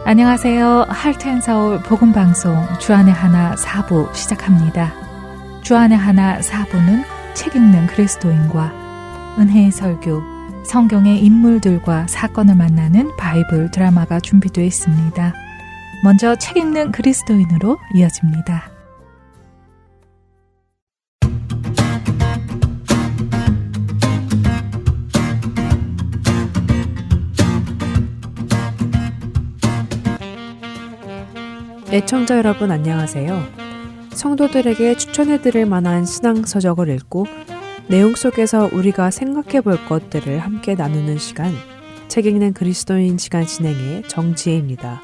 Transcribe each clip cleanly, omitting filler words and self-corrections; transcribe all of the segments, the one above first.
안녕하세요. 할텐서울 복음방송 주안의 하나 4부 시작합니다. 주안의 하나 4부는 책 읽는 그리스도인과 은혜의 설교, 성경의 인물들과 사건을 만나는 바이블 드라마가 준비되어 있습니다. 먼저 책 읽는 그리스도인으로 이어집니다. 애청자 여러분 안녕하세요. 성도들에게 추천해드릴 만한 신앙서적을 읽고 내용 속에서 우리가 생각해 볼 것들을 함께 나누는 시간, 책 읽는 그리스도인 시간 진행의 정지혜입니다.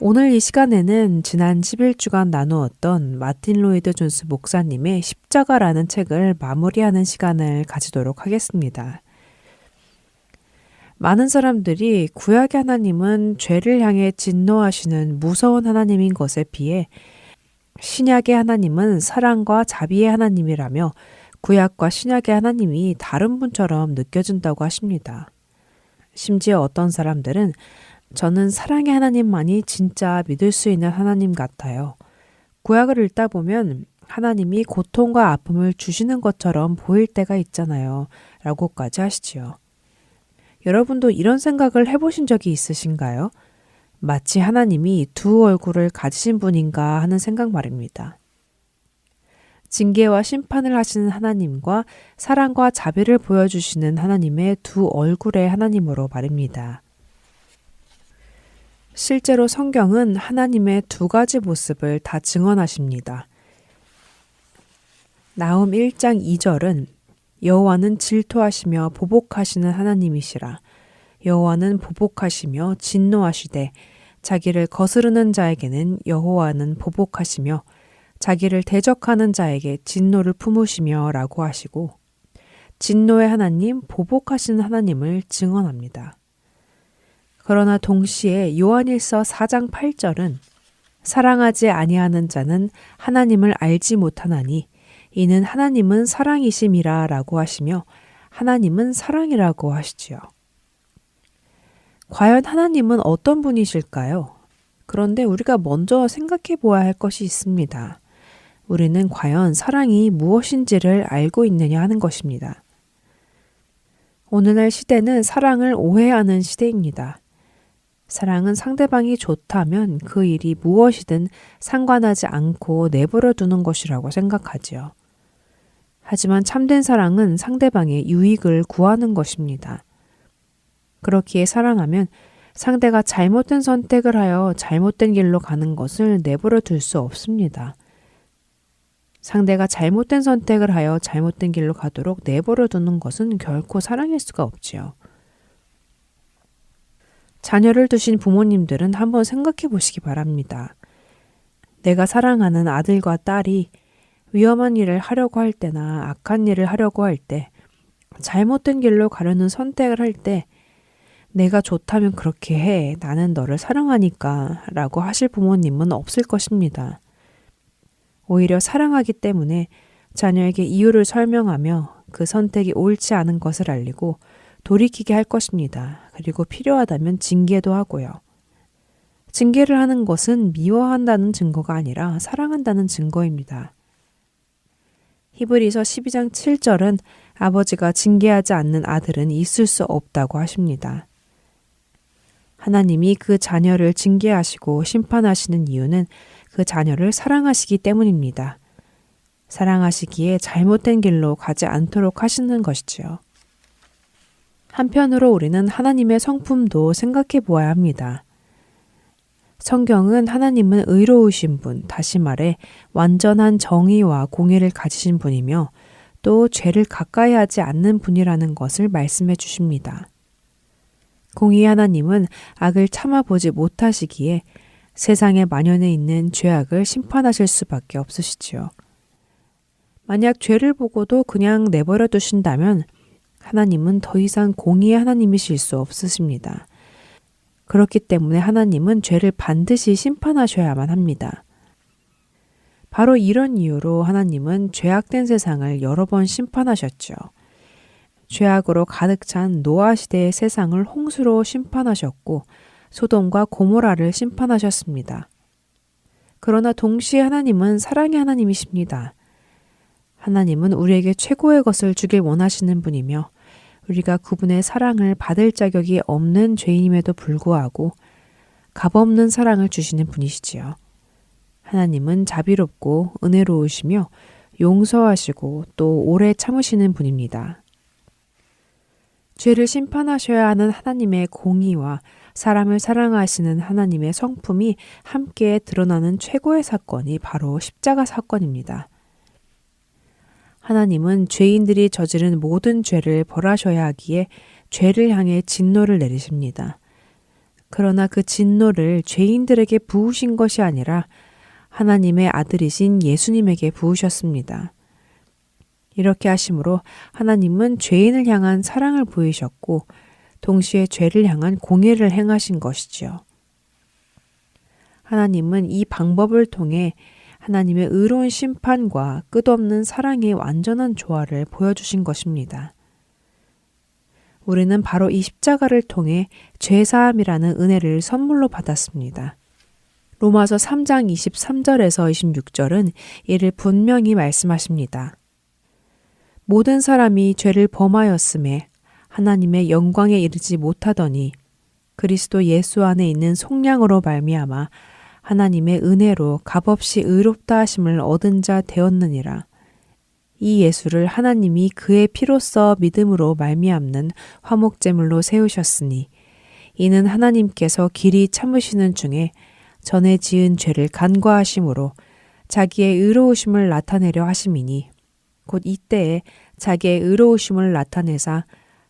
오늘 이 시간에는 지난 11주간 나누었던 마틴 로이드 존스 목사님의 십자가라는 책을 마무리하는 시간을 가지도록 하겠습니다. 많은 사람들이 구약의 하나님은 죄를 향해 진노하시는 무서운 하나님인 것에 비해 신약의 하나님은 사랑과 자비의 하나님이라며 구약과 신약의 하나님이 다른 분처럼 느껴진다고 하십니다. 심지어 어떤 사람들은 저는 사랑의 하나님만이 진짜 믿을 수 있는 하나님 같아요. 구약을 읽다 보면 하나님이 고통과 아픔을 주시는 것처럼 보일 때가 있잖아요. 라고까지 하시지요. 여러분도 이런 생각을 해보신 적이 있으신가요? 마치 하나님이 두 얼굴을 가지신 분인가 하는 생각 말입니다. 징계와 심판을 하시는 하나님과 사랑과 자비를 보여주시는 하나님의 두 얼굴의 하나님으로 말입니다. 실제로 성경은 하나님의 두 가지 모습을 다 증언하십니다. 나훔 1장 2절은 여호와는 질투하시며 보복하시는 하나님이시라. 여호와는 보복하시며 진노하시되 자기를 거스르는 자에게는 여호와는 보복하시며 자기를 대적하는 자에게 진노를 품으시며 라고 하시고 진노의 하나님, 보복하시는 하나님을 증언합니다. 그러나 동시에 요한일서 4장 8절은 사랑하지 아니하는 자는 하나님을 알지 못하나니 이는 하나님은 사랑이심이라 라고 하시며 하나님은 사랑이라고 하시지요. 과연 하나님은 어떤 분이실까요? 그런데 우리가 먼저 생각해 보아야 할 것이 있습니다. 우리는 과연 사랑이 무엇인지를 알고 있느냐 하는 것입니다. 오늘날 시대는 사랑을 오해하는 시대입니다. 사랑은 상대방이 좋다면 그 일이 무엇이든 상관하지 않고 내버려 두는 것이라고 생각하지요. 하지만 참된 사랑은 상대방의 유익을 구하는 것입니다. 그렇기에 사랑하면 상대가 잘못된 선택을 하여 잘못된 길로 가는 것을 내버려 둘 수 없습니다. 상대가 잘못된 선택을 하여 잘못된 길로 가도록 내버려 두는 것은 결코 사랑일 수가 없지요. 자녀를 두신 부모님들은 한번 생각해 보시기 바랍니다. 내가 사랑하는 아들과 딸이 위험한 일을 하려고 할 때나 악한 일을 하려고 할 때, 잘못된 길로 가려는 선택을 할 때 내가 좋다면 그렇게 해. 나는 너를 사랑하니까 라고 하실 부모님은 없을 것입니다. 오히려 사랑하기 때문에 자녀에게 이유를 설명하며 그 선택이 옳지 않은 것을 알리고 돌이키게 할 것입니다. 그리고 필요하다면 징계도 하고요. 징계를 하는 것은 미워한다는 증거가 아니라 사랑한다는 증거입니다. 히브리서 12장 7절은 아버지가 징계하지 않는 아들은 있을 수 없다고 하십니다. 하나님이 그 자녀를 징계하시고 심판하시는 이유는 그 자녀를 사랑하시기 때문입니다. 사랑하시기에 잘못된 길로 가지 않도록 하시는 것이지요. 한편으로 우리는 하나님의 성품도 생각해 보아야 합니다. 성경은 하나님은 의로우신 분, 다시 말해 완전한 정의와 공의를 가지신 분이며 또 죄를 가까이 하지 않는 분이라는 것을 말씀해 주십니다. 공의 하나님은 악을 참아보지 못하시기에 세상에 만연해 있는 죄악을 심판하실 수밖에 없으시지요. 만약 죄를 보고도 그냥 내버려 두신다면 하나님은 더 이상 공의의 하나님이실 수 없으십니다. 그렇기 때문에 하나님은 죄를 반드시 심판하셔야만 합니다. 바로 이런 이유로 하나님은 죄악된 세상을 여러 번 심판하셨죠. 죄악으로 가득 찬 노아 시대의 세상을 홍수로 심판하셨고 소돔과 고모라를 심판하셨습니다. 그러나 동시에 하나님은 사랑의 하나님이십니다. 하나님은 우리에게 최고의 것을 주길 원하시는 분이며 우리가 그분의 사랑을 받을 자격이 없는 죄인임에도 불구하고 값없는 사랑을 주시는 분이시지요. 하나님은 자비롭고 은혜로우시며 용서하시고 또 오래 참으시는 분입니다. 죄를 심판하셔야 하는 하나님의 공의와 사람을 사랑하시는 하나님의 성품이 함께 드러나는 최고의 사건이 바로 십자가 사건입니다. 하나님은 죄인들이 저지른 모든 죄를 벌하셔야 하기에 죄를 향해 진노를 내리십니다. 그러나 그 진노를 죄인들에게 부으신 것이 아니라 하나님의 아들이신 예수님에게 부으셨습니다. 이렇게 하심으로 하나님은 죄인을 향한 사랑을 보이셨고 동시에 죄를 향한 공의를 행하신 것이지요. 하나님은 이 방법을 통해 하나님의 의로운 심판과 끝없는 사랑의 완전한 조화를 보여주신 것입니다. 우리는 바로 이 십자가를 통해 죄사함이라는 은혜를 선물로 받았습니다. 로마서 3장 23절에서 26절은 이를 분명히 말씀하십니다. 모든 사람이 죄를 범하였음에 하나님의 영광에 이르지 못하더니 그리스도 예수 안에 있는 속량으로 말미암아 하나님의 은혜로 값없이 의롭다 하심을 얻은 자 되었느니라. 이 예수를 하나님이 그의 피로써 믿음으로 말미암는 화목제물로 세우셨으니 이는 하나님께서 길이 참으시는 중에 전에 지은 죄를 간과하심으로 자기의 의로우심을 나타내려 하심이니 곧 이때에 자기의 의로우심을 나타내사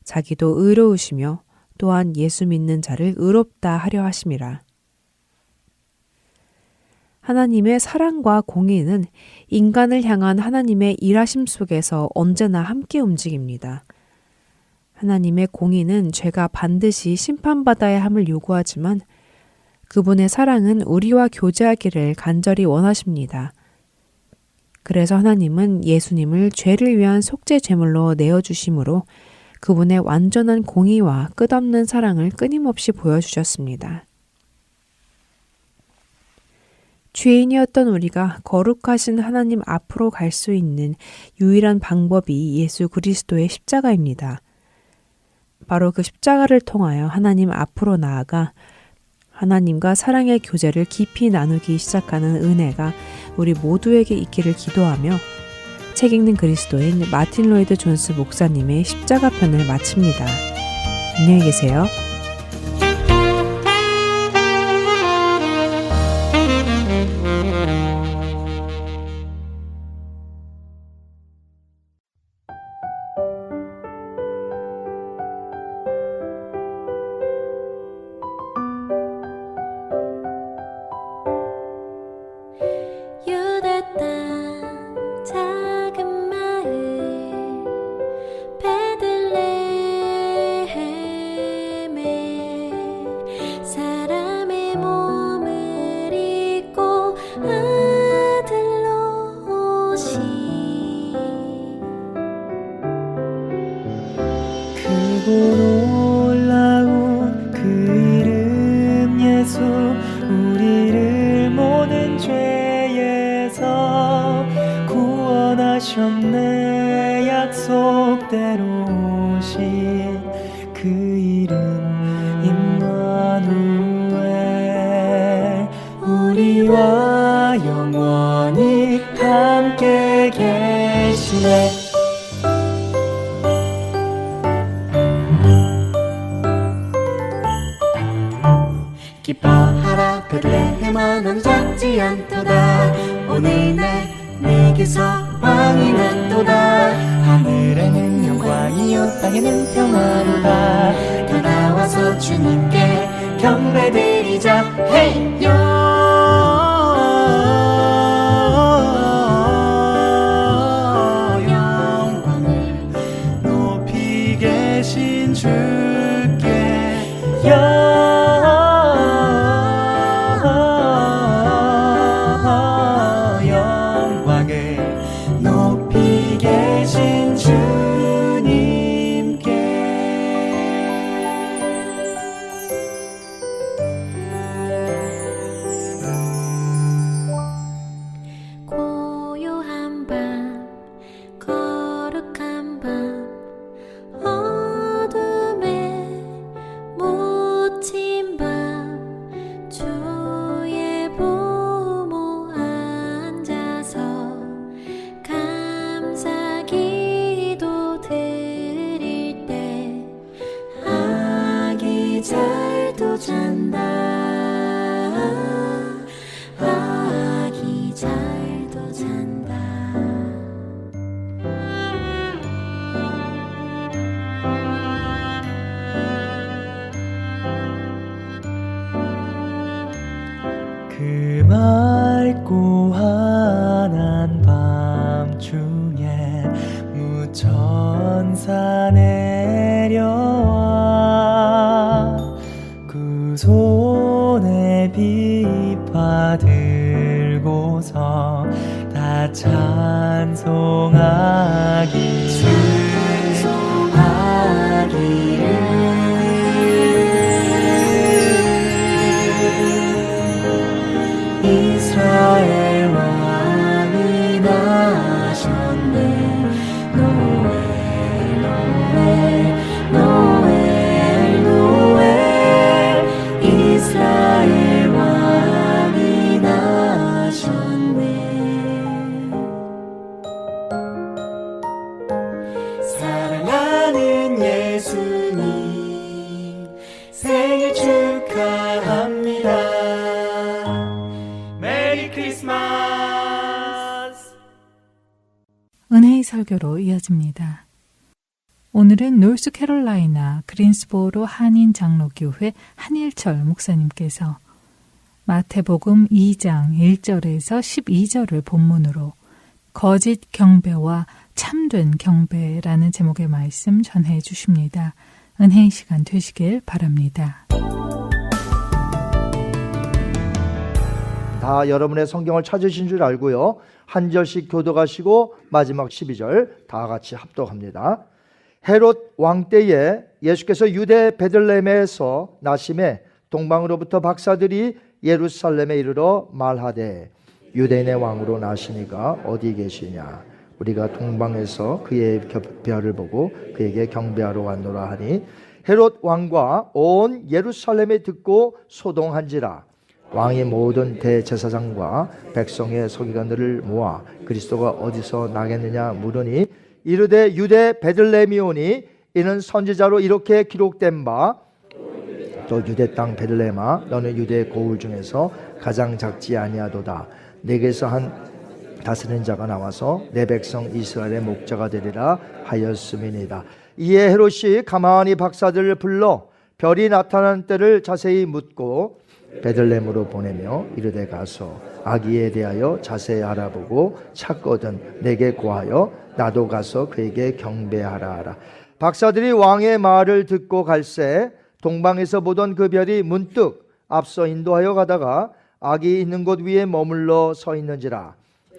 자기도 의로우시며 또한 예수 믿는 자를 의롭다 하려 하심이라. 하나님의 사랑과 공의는 인간을 향한 하나님의 일하심 속에서 언제나 함께 움직입니다. 하나님의 공의는 죄가 반드시 심판받아야 함을 요구하지만 그분의 사랑은 우리와 교제하기를 간절히 원하십니다. 그래서 하나님은 예수님을 죄를 위한 속죄 제물로 내어주심으로 그분의 완전한 공의와 끝없는 사랑을 끊임없이 보여주셨습니다. 죄인이었던 우리가 거룩하신 하나님 앞으로 갈 수 있는 유일한 방법이 예수 그리스도의 십자가입니다. 바로 그 십자가를 통하여 하나님 앞으로 나아가 하나님과 사랑의 교제를 깊이 나누기 시작하는 은혜가 우리 모두에게 있기를 기도하며 책 읽는 그리스도인 마틴 로이드 존스 목사님의 십자가 편을 마칩니다. 안녕히 계세요. 기뻐하라 베들레헴 너는 작지 않도다 오늘 내게서 왕이 났도다 하늘에는 영광이요 땅에는 평화로다 다 나와서 주님께 경배드리자 헤이 영광을 높이 계신 주께 하소서. 다 찬송하기를. 이스라엘 왕이 나셨네. 노엘 노엘 노엘 노엘. 이스라엘 왕이 나셨네. 사랑하는 예수님 생일 축하합니다. 메리 크리스마스. 은혜의 설교로 이어집니다. 오늘은 노스캐롤라이나 그린스보로 한인 장로교회 한일철 목사님께서 마태복음 2장 1절에서 12절을 본문으로 거짓 경배와 참된 경배라는 제목의 말씀 전해 주십니다. 은혜의 시간 되시길 바랍니다. 다 여러분의 성경을 찾으신 줄 알고요. 한 절씩 교독하시고 마지막 12절 다 같이 합독합니다. 헤롯 왕 때에 예수께서 유대 베들레헴에서 나심에 동방으로부터 박사들이 예루살렘에 이르러 말하되 유대인의 왕으로 나시니가 어디 계시냐. 우리가 동방에서 그의 별을 보고 그에게 경배하러 왔노라 하니 헤롯 왕과 온 예루살렘에 듣고 소동한지라. 왕이 모든 대제사장과 백성의 서기관들을 모아 그리스도가 어디서 나겠느냐 물으니 이르되 유대 베들레헴이오니 이는 선지자로 이렇게 기록된 바 또 유대 땅 베들레헴아 너는 유대 고을 중에서 가장 작지 아니하도다. 내게서 한 다스리는 자가 나와서 내 백성 이스라엘의 목자가 되리라 하였음이니이다. 이에 헤롯이 가만히 박사들을 불러 별이 나타난 때를 자세히 묻고 베들레헴으로 보내며 이르되 가서 아기에 대하여 자세히 알아보고 찾거든 내게 고하여 나도 가서 그에게 경배하라 하라. 박사들이 왕의 말을 듣고 갈새 동방에서 보던 그 별이 문득 앞서 인도하여 가다가 아기 있는 곳 위에 머물러 서 있는지라.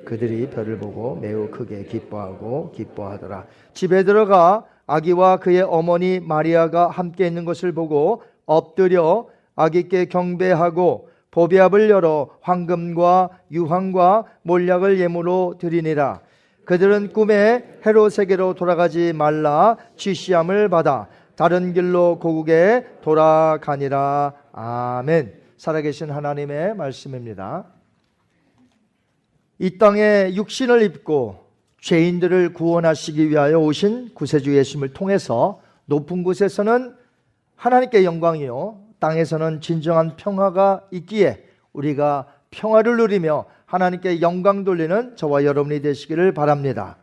그들이 별을 보고 매우 크게 기뻐하더라. 집에 들어가 아기와 그의 어머니 마리아가 함께 있는 것을 보고 엎드려 아기께 경배하고 보배압을 열어 황금과 유황과 몰약을 예물로 드리니라. 그들은 꿈에 헤롯에게로 돌아가지 말라 지시함을 받아 다른 길로 고국에 돌아가니라. 아멘. 살아계신 하나님의 말씀입니다. 이 땅에 육신을 입고 죄인들을 구원하시기 위하여 오신 구세주 예수님을 통해서 높은 곳에서는 하나님께 영광이요 땅에서는 진정한 평화가 있기에 우리가 평화를 누리며 하나님께 영광 돌리는 저와 여러분이 되시기를 바랍니다.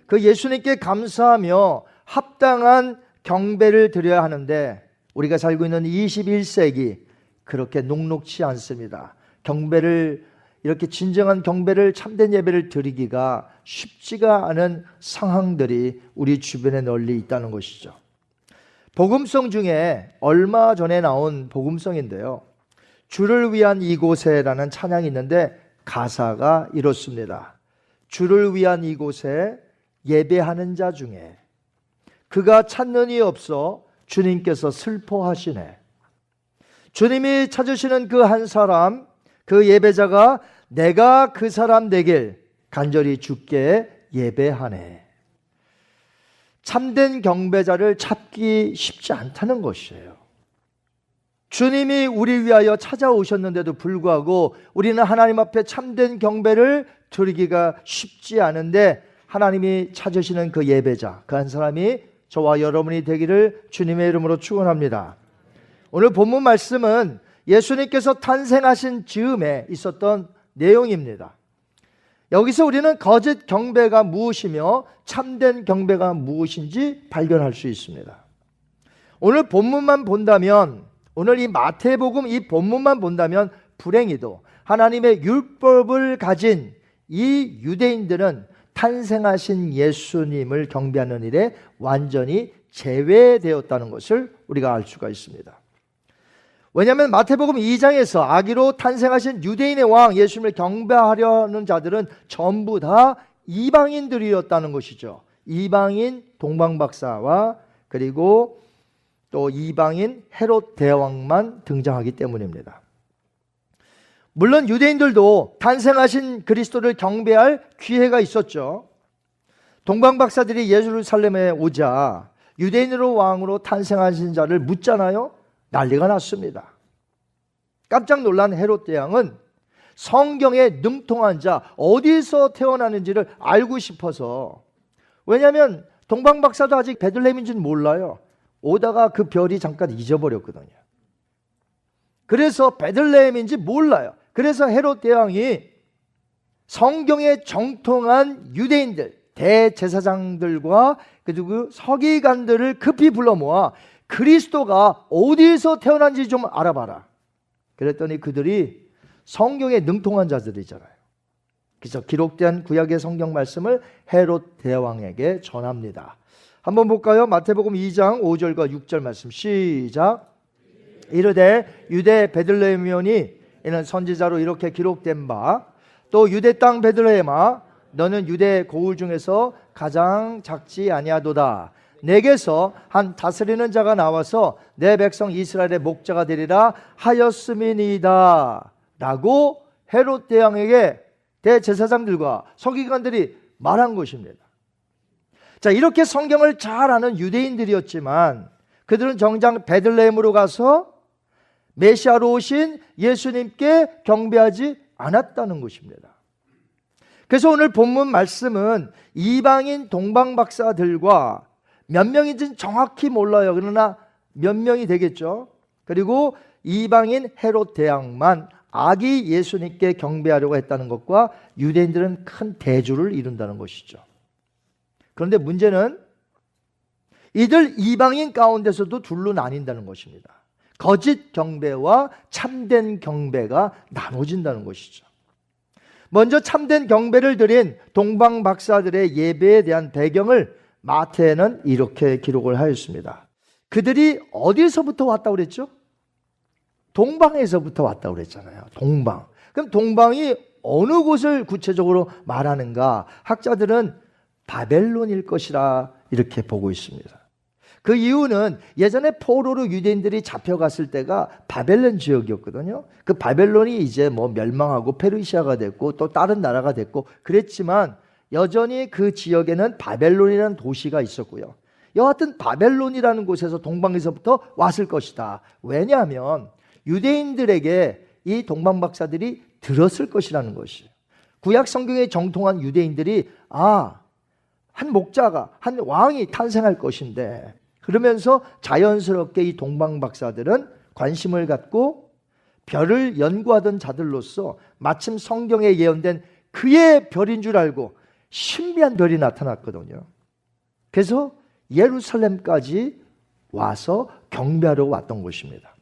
그 예수님께 감사하며 합당한 경배를 드려야 하는데 우리가 살고 있는 21세기 그렇게 녹록치 않습니다. 경배를 이렇게 진정한 경배를 참된 예배를 드리기가 쉽지가 않은 상황들이 우리 주변에 널리 있다는 것이죠. 복음성 중에 얼마 전에 나온 복음성인데요. 주를 위한 이곳에라는 찬양이 있는데 가사가 이렇습니다. 주를 위한 이곳에 예배하는 자 중에 그가 찾는 이 없어 주님께서 슬퍼하시네. 주님이 찾으시는 그 한 사람, 그 예배자가 내가 그 사람 되길 간절히 주께 예배하네. 참된 경배자를 찾기 쉽지 않다는 것이에요. 주님이 우리 위하여 찾아오셨는데도 불구하고 우리는 하나님 앞에 참된 경배를 드리기가 쉽지 않은데 하나님이 찾으시는 그 예배자, 그 한 사람이 저와 여러분이 되기를 주님의 이름으로 축원합니다. 오늘 본문 말씀은 예수님께서 탄생하신 즈음에 있었던 내용입니다. 여기서 우리는 거짓 경배가 무엇이며 참된 경배가 무엇인지 발견할 수 있습니다. 오늘 본문만 본다면, 오늘 이 마태복음 이 본문만 본다면 불행히도 하나님의 율법을 가진 이 유대인들은 탄생하신 예수님을 경배하는 일에 완전히 제외되었다는 것을 우리가 알 수가 있습니다. 왜냐하면 마태복음 2장에서 아기로 탄생하신 유대인의 왕 예수님을 경배하려는 자들은 전부 다 이방인들이었다는 것이죠. 이방인 동방박사와 그리고 또 이방인 헤롯 대왕만 등장하기 때문입니다. 물론 유대인들도 탄생하신 그리스도를 경배할 기회가 있었죠. 동방박사들이 예루살렘에 오자 유대인으로 왕으로 탄생하신 자를 묻잖아요. 난리가 났습니다. 깜짝 놀란 헤롯 대왕은 성경에 능통한 자 어디서 태어나는지를 알고 싶어서, 왜냐하면 동방박사도 아직 베들레헴인지는 몰라요. 오다가 그 별이 잠깐 잊어버렸거든요. 그래서 베들레헴인지 몰라요. 그래서 헤롯 대왕이 성경에 정통한 유대인들 대제사장들과 그리고 서기관들을 급히 불러 모아 그리스도가 어디서 태어난지 좀 알아봐라. 그랬더니 그들이 성경에 능통한 자들이잖아요. 그래서 기록된 구약의 성경 말씀을 헤롯 대왕에게 전합니다. 한번 볼까요? 마태복음 2장 5절과 6절 말씀 시작. 이르되 유대 베들레헴이오니 이는 선지자로 이렇게 기록된 바 또 유대 땅 베들레헴아 너는 유대 고을 중에서 가장 작지 아니하도다. 내게서 한 다스리는 자가 나와서 내 백성 이스라엘의 목자가 되리라 하였음이니이다 라고 헤롯 대왕에게 대제사장들과 서기관들이 말한 것입니다. 자, 이렇게 성경을 잘 아는 유대인들이었지만 그들은 정작 베들레헴으로 가서 메시아로 오신 예수님께 경배하지 않았다는 것입니다. 그래서 오늘 본문 말씀은 이방인 동방박사들과 몇 명인지는 정확히 몰라요. 그러나 몇 명이 되겠죠. 그리고 이방인 헤롯 대왕만 아기 예수님께 경배하려고 했다는 것과 유대인들은 큰 대조를 이룬다는 것이죠. 그런데 문제는 이들 이방인 가운데서도 둘로 나뉜다는 것입니다. 거짓 경배와 참된 경배가 나눠진다는 것이죠. 먼저 참된 경배를 드린 동방박사들의 예배에 대한 배경을 마태는 이렇게 기록을 하였습니다. 그들이 어디서부터 왔다고 그랬죠? 동방에서부터 왔다고 그랬잖아요. 동방. 그럼 동방이 어느 곳을 구체적으로 말하는가? 학자들은 바벨론일 것이라 이렇게 보고 있습니다. 그 이유는 예전에 포로로 유대인들이 잡혀갔을 때가 바벨론 지역이었거든요. 그 바벨론이 이제 뭐 멸망하고 페르시아가 됐고 또 다른 나라가 됐고 그랬지만 여전히 그 지역에는 바벨론이라는 도시가 있었고요. 여하튼 바벨론이라는 곳에서 동방에서부터 왔을 것이다. 왜냐하면 유대인들에게 이 동방박사들이 들었을 것이라는 것이에요. 구약 성경에 정통한 유대인들이 한 목자가, 한 왕이 탄생할 것인데, 그러면서 자연스럽게 이 동방박사들은 관심을 갖고 별을 연구하던 자들로서 마침 성경에 예언된 그의 별인 줄 알고 신비한 별이 나타났거든요. 그래서 예루살렘까지 와서 경배하려고 왔던 것입니다.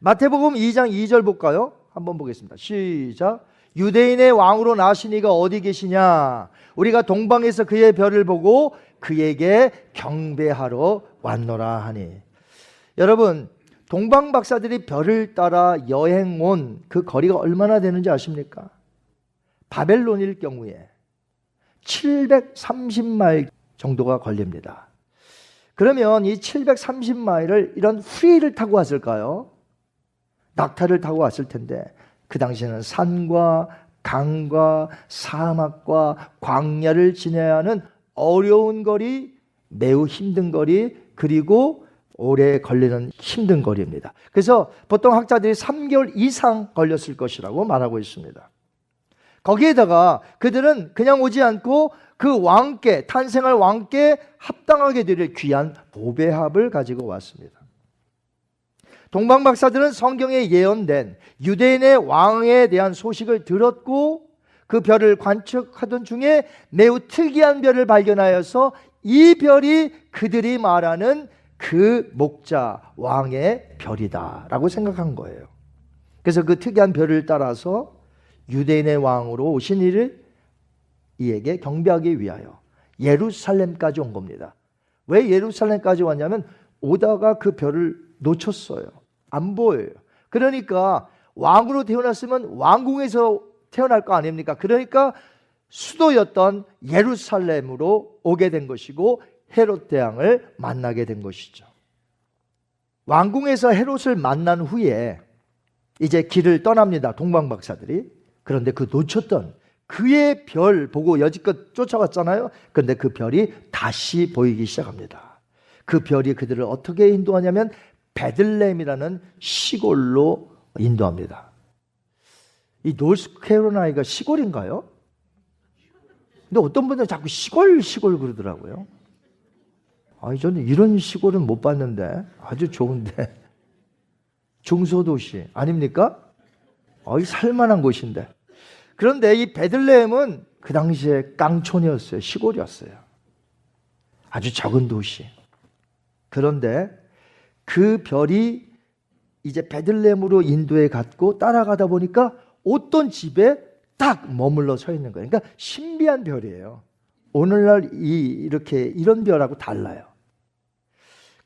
마태복음 2장 2절 볼까요? 한번 보겠습니다. 시작. 유대인의 왕으로 나신 이가 어디 계시냐? 우리가 동방에서 그의 별을 보고 그에게 경배하러 왔노라 하니. 여러분, 동방박사들이 별을 따라 여행 온 그 거리가 얼마나 되는지 아십니까? 바벨론일 경우에 730마일 정도가 걸립니다. 그러면 이 730마일을 이런 후리를 타고 왔을까요? 낙타를 타고 왔을 텐데 그 당시에는 산과 강과 사막과 광야를 지나야 하는 어려운 거리, 매우 힘든 거리, 그리고 오래 걸리는 힘든 거리입니다. 그래서 보통 학자들이 3개월 이상 걸렸을 것이라고 말하고 있습니다. 거기에다가 그들은 그냥 오지 않고 그 왕께, 탄생할 왕께 합당하게 될 귀한 보배합을 가지고 왔습니다. 동방박사들은 성경에 예언된 유대인의 왕에 대한 소식을 들었고 그 별을 관측하던 중에 매우 특이한 별을 발견하여서 이 별이 그들이 말하는 그 목자 왕의 별이다 라고 생각한 거예요. 그래서 그 특이한 별을 따라서 유대인의 왕으로 오신 이를 이에게 경배하기 위하여 예루살렘까지 온 겁니다. 왜 예루살렘까지 왔냐면 오다가 그 별을 놓쳤어요. 안 보여요. 그러니까 왕으로 태어났으면 왕궁에서 태어날 거 아닙니까? 그러니까 수도였던 예루살렘으로 오게 된 것이고 헤롯 대왕을 만나게 된 것이죠. 왕궁에서 헤롯을 만난 후에 이제 길을 떠납니다. 동방박사들이. 그런데 그 놓쳤던 그의 별 보고 여지껏 쫓아갔잖아요. 그런데 그 별이 다시 보이기 시작합니다. 그 별이 그들을 어떻게 인도하냐면 베들레헴이라는 시골로 인도합니다. 이 노스캐롤라이나가 시골인가요? 근데 어떤 분들은 자꾸 시골 그러더라고요. 아니, 저는 이런 시골은 못 봤는데 아주 좋은데. 중소도시 아닙니까? 살만한 곳인데. 그런데 이 베들레헴은 그 당시에 깡촌이었어요. 시골이었어요. 아주 작은 도시. 그런데 그 별이 이제 베들레헴으로 인도해 갔고 따라가다 보니까 어떤 집에 딱 머물러 서 있는 거예요. 그러니까 신비한 별이에요. 오늘날 이런 별하고 달라요.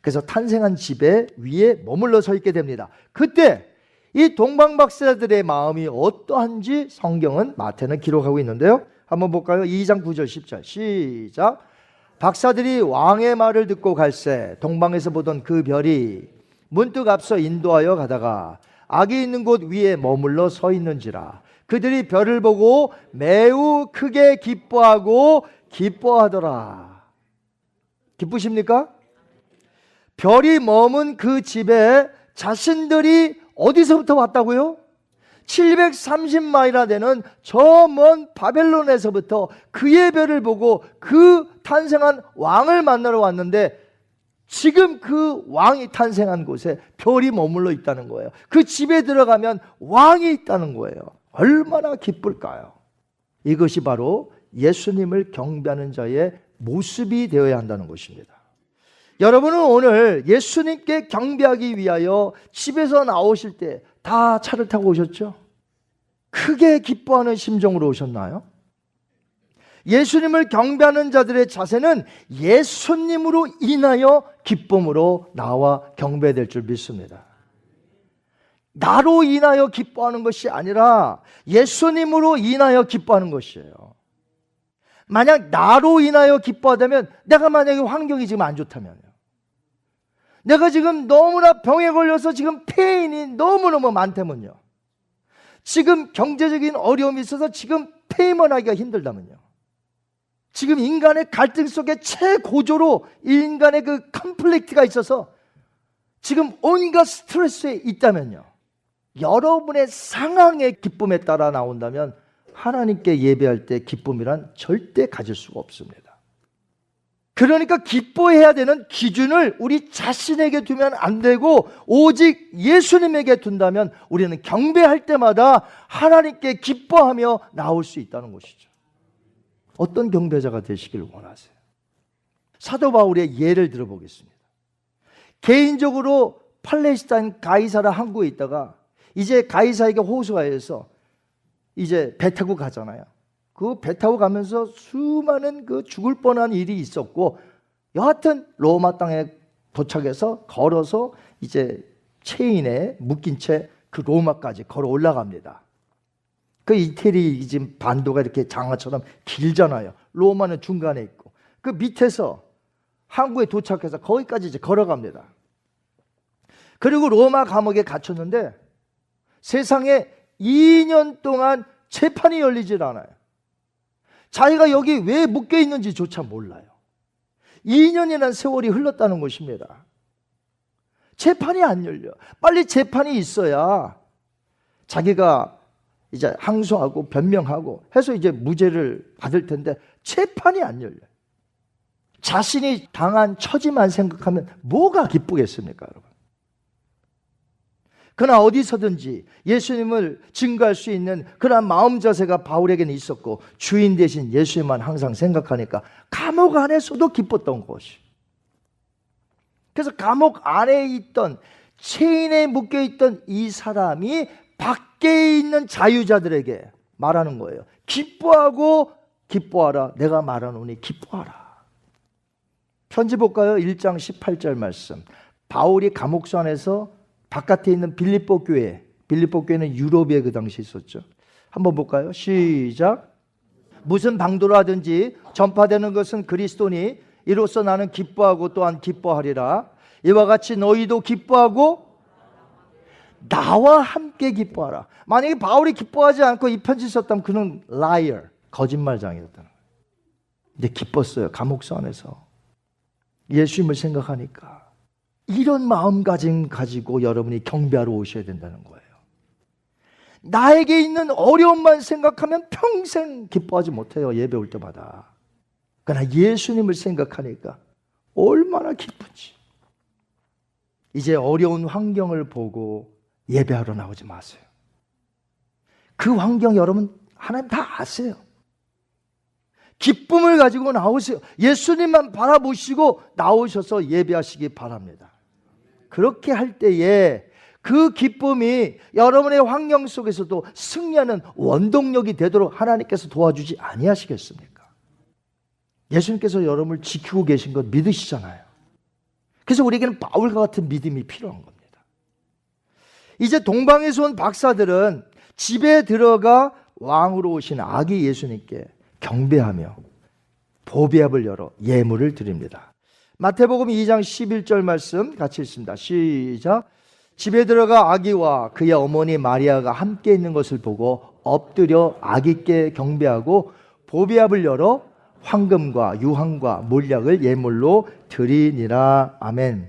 그래서 탄생한 집에 위에 머물러 서 있게 됩니다. 그때 이 동방박사들의 마음이 어떠한지 성경은 마태는 기록하고 있는데요. 한번 볼까요? 2장 9절 10절 시작. 박사들이 왕의 말을 듣고 갈새 동방에서 보던 그 별이 문득 앞서 인도하여 가다가 악이 있는 곳 위에 머물러 서 있는지라. 그들이 별을 보고 매우 크게 기뻐하더라. 기쁘십니까? 별이 머문 그 집에 자신들이 어디서부터 왔다고요? 730마일이나 되는 저 먼 바벨론에서부터 그의 별을 보고 그 탄생한 왕을 만나러 왔는데 지금 그 왕이 탄생한 곳에 별이 머물러 있다는 거예요. 그 집에 들어가면 왕이 있다는 거예요. 얼마나 기쁠까요? 이것이 바로 예수님을 경배하는 자의 모습이 되어야 한다는 것입니다. 여러분은 오늘 예수님께 경배하기 위하여 집에서 나오실 때 다 차를 타고 오셨죠? 크게 기뻐하는 심정으로 오셨나요? 예수님을 경배하는 자들의 자세는 예수님으로 인하여 기쁨으로 나와 경배될 줄 믿습니다. 나로 인하여 기뻐하는 것이 아니라 예수님으로 인하여 기뻐하는 것이에요. 만약 나로 인하여 기뻐하다면, 내가 만약에 환경이 지금 안 좋다면요, 내가 지금 너무나 병에 걸려서 지금 페인이 너무너무 많다면요, 지금 경제적인 어려움이 있어서 지금 페이먼하기가 힘들다면요, 지금 인간의 갈등 속에 최고조로 인간의 그 컨플릭트가 있어서 지금 온갖 스트레스에 있다면요, 여러분의 상황의 기쁨에 따라 나온다면 하나님께 예배할 때 기쁨이란 절대 가질 수가 없습니다. 그러니까 기뻐해야 되는 기준을 우리 자신에게 두면 안 되고 오직 예수님에게 둔다면 우리는 경배할 때마다 하나님께 기뻐하며 나올 수 있다는 것이죠. 어떤 경배자가 되시길 원하세요? 사도 바울의 예를 들어보겠습니다. 개인적으로 팔레스타인 가이사라 항구에 있다가 이제 가이사에게 호소하여서 이제 배 타고 가잖아요. 그 배 타고 가면서 수많은 그 죽을 뻔한 일이 있었고, 여하튼 로마 땅에 도착해서 걸어서 이제 체인에 묶인 채 그 로마까지 걸어 올라갑니다. 그 이태리 지금 반도가 이렇게 장화처럼 길잖아요. 로마는 중간에 있고, 그 밑에서 항구에 도착해서 거기까지 이제 걸어갑니다. 그리고 로마 감옥에 갇혔는데 세상에 2년 동안 재판이 열리질 않아요. 자기가 여기 왜 묶여 있는지조차 몰라요. 2년이라는 세월이 흘렀다는 것입니다. 재판이 안 열려. 빨리 재판이 있어야 자기가 이제 항소하고 변명하고 해서 이제 무죄를 받을 텐데 재판이 안 열려. 자신이 당한 처지만 생각하면 뭐가 기쁘겠습니까, 여러분? 그러나 어디서든지 예수님을 증거할 수 있는 그러한 마음 자세가 바울에게는 있었고, 주인 대신 예수님만 항상 생각하니까 감옥 안에서도 기뻤던 것이. 그래서 감옥 안에 있던, 체인에 묶여있던 이 사람이 밖에 있는 자유자들에게 말하는 거예요. 기뻐하고 기뻐하라. 내가 말하노니 기뻐하라. 편지 볼까요? 1장 18절 말씀. 바울이 감옥소 안에서 바깥에 있는 빌립보 교회, 빌립보 교회는 유럽에 그 당시 있었죠. 한번 볼까요? 시작. 무슨 방도로 하든지 전파되는 것은 그리스도니 이로써 나는 기뻐하고 또한 기뻐하리라. 이와 같이 너희도 기뻐하고 나와 함께 기뻐하라. 만약에 바울이 기뻐하지 않고 이 편지 썼다면 그는 liar, 거짓말장이었다는 거예요. 근데 기뻤어요. 감옥소 안에서 예수님을 생각하니까. 이런 마음가짐 가지고 여러분이 경배하러 오셔야 된다는 거예요. 나에게 있는 어려움만 생각하면 평생 기뻐하지 못해요. 예배 올 때마다. 그러나 예수님을 생각하니까 얼마나 기쁜지. 이제 어려운 환경을 보고 예배하러 나오지 마세요. 그 환경 여러분 하나님 다 아세요. 기쁨을 가지고 나오세요. 예수님만 바라보시고 나오셔서 예배하시기 바랍니다. 그렇게 할 때에 그 기쁨이 여러분의 환경 속에서도 승리하는 원동력이 되도록 하나님께서 도와주지 아니하시겠습니까? 예수님께서 여러분을 지키고 계신 것 믿으시잖아요. 그래서 우리에게는 바울과 같은 믿음이 필요한 겁니다. 이제 동방에서 온 박사들은 집에 들어가 왕으로 오신 아기 예수님께 경배하며 보배압을 열어 예물을 드립니다. 마태복음 2장 11절 말씀 같이 읽습니다. 시작. 집에 들어가 아기와 그의 어머니 마리아가 함께 있는 것을 보고 엎드려 아기께 경배하고 보배압을 열어 황금과 유황과 몰약을 예물로 드리니라. 아멘.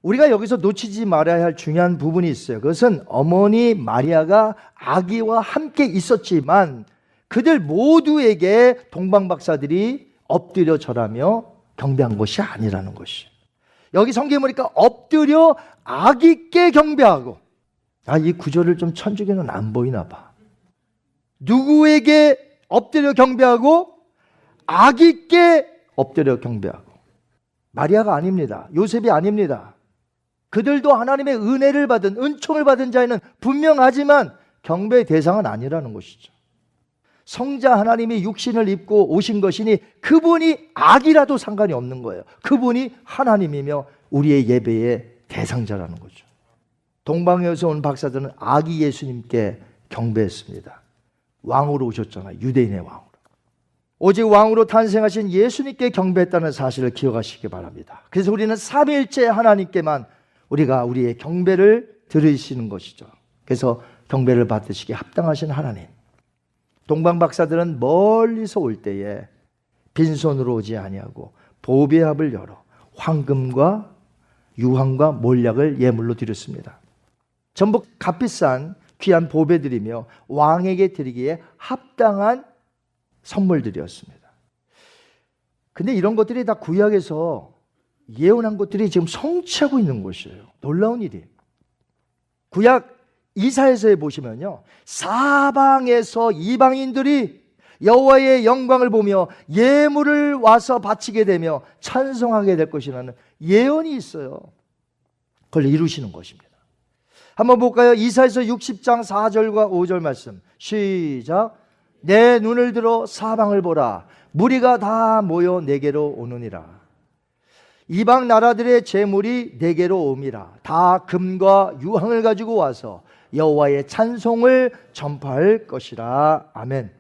우리가 여기서 놓치지 말아야 할 중요한 부분이 있어요. 그것은 어머니 마리아가 아기와 함께 있었지만 그들 모두에게 동방박사들이 엎드려 절하며 경배한 것이 아니라는 것이. 여기 성경에 보니까 엎드려 아기께 경배하고. 이 구절을 좀 천주교는 안 보이나 봐. 누구에게 엎드려 경배하고? 아기께 엎드려 경배하고. 마리아가 아닙니다. 요셉이 아닙니다. 그들도 하나님의 은혜를 받은, 은총을 받은 자에는 분명하지만 경배의 대상은 아니라는 것이죠. 성자 하나님이 육신을 입고 오신 것이니 그분이 악이라도 상관이 없는 거예요. 그분이 하나님이며 우리의 예배의 대상자라는 거죠. 동방에서 온 박사들은 아기 예수님께 경배했습니다. 왕으로 오셨잖아요. 유대인의 왕으로. 오직 왕으로 탄생하신 예수님께 경배했다는 사실을 기억하시기 바랍니다. 그래서 우리는 삼위일체 하나님께만 우리가 우리의 경배를 드리시는 것이죠. 그래서 경배를 받으시기에 합당하신 하나님. 동방 박사들은 멀리서 올 때에 빈손으로 오지 아니하고 보배압을 열어 황금과 유황과 몰약을 예물로 드렸습니다. 전부 값비싼 귀한 보배들이며 왕에게 드리기에 합당한 선물들이었습니다. 근데 이런 것들이 다 구약에서 예언한 것들이 지금 성취하고 있는 것이에요. 놀라운 일이. 구약 이사야서에 보시면요, 사방에서 이방인들이 여호와의 영광을 보며 예물을 와서 바치게 되며 찬송하게 될 것이라는 예언이 있어요. 그걸 이루시는 것입니다. 한번 볼까요? 이사야서 60장 4절과 5절 말씀. 시작. 내 눈을 들어 사방을 보라. 무리가 다 모여 내게로 오느니라. 이방 나라들의 재물이 내게로 옴이라. 다 금과 유황을 가지고 와서 여호와의 찬송을 전파할 것이라. 아멘.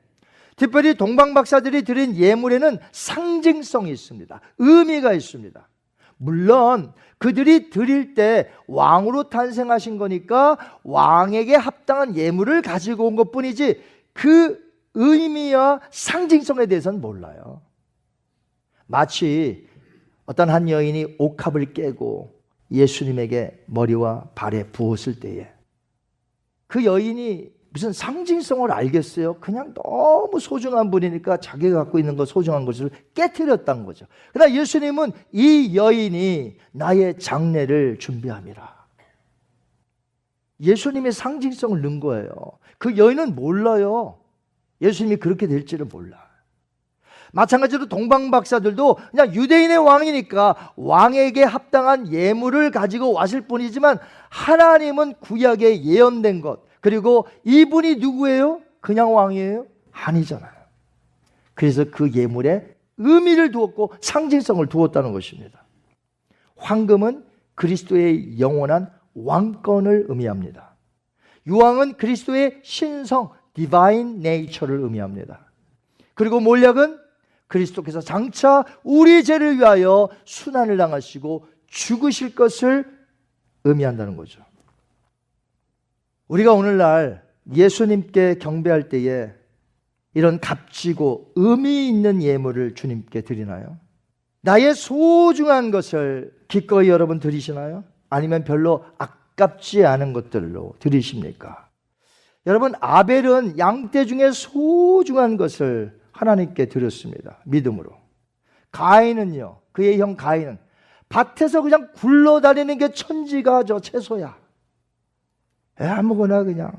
특별히 동방 박사들이 드린 예물에는 상징성이 있습니다. 의미가 있습니다. 물론 그들이 드릴 때 왕으로 탄생하신 거니까 왕에게 합당한 예물을 가지고 온 것뿐이지 그 의미와 상징성에 대해서는 몰라요. 마치 어떤 한 여인이 옥합을 깨고 예수님에게 머리와 발에 부었을 때에 그 여인이 무슨 상징성을 알겠어요? 그냥 너무 소중한 분이니까 자기가 갖고 있는 것 소중한 것을 깨트렸다는 거죠. 그러나 예수님은 이 여인이 나의 장례를 준비함이라. 예수님의 상징성을 넣은 거예요. 그 여인은 몰라요. 예수님이 그렇게 될지를 몰라. 마찬가지로 동방 박사들도 그냥 유대인의 왕이니까 왕에게 합당한 예물을 가지고 왔을 뿐이지만 하나님은 구약에 예언된 것, 그리고 이분이 누구예요? 그냥 왕이에요? 아니잖아요. 그래서 그 예물에 의미를 두었고 상징성을 두었다는 것입니다. 황금은 그리스도의 영원한 왕권을 의미합니다. 유황은 그리스도의 신성, 디바인 네이처를 의미합니다. 그리고 몰약은 그리스도께서 장차 우리 죄를 위하여 순환을 당하시고 죽으실 것을 의미한다는 거죠. 우리가 오늘날 예수님께 경배할 때에 이런 값지고 의미 있는 예물을 주님께 드리나요? 나의 소중한 것을 기꺼이 여러분 드리시나요? 아니면 별로 아깝지 않은 것들로 드리십니까? 여러분, 아벨은 양떼 중에 소중한 것을 하나님께 드렸습니다. 믿음으로. 가인은요, 그의 형 가인은 밭에서 그냥 굴러다니는 게 천지가 저 채소야. 아무거나 그냥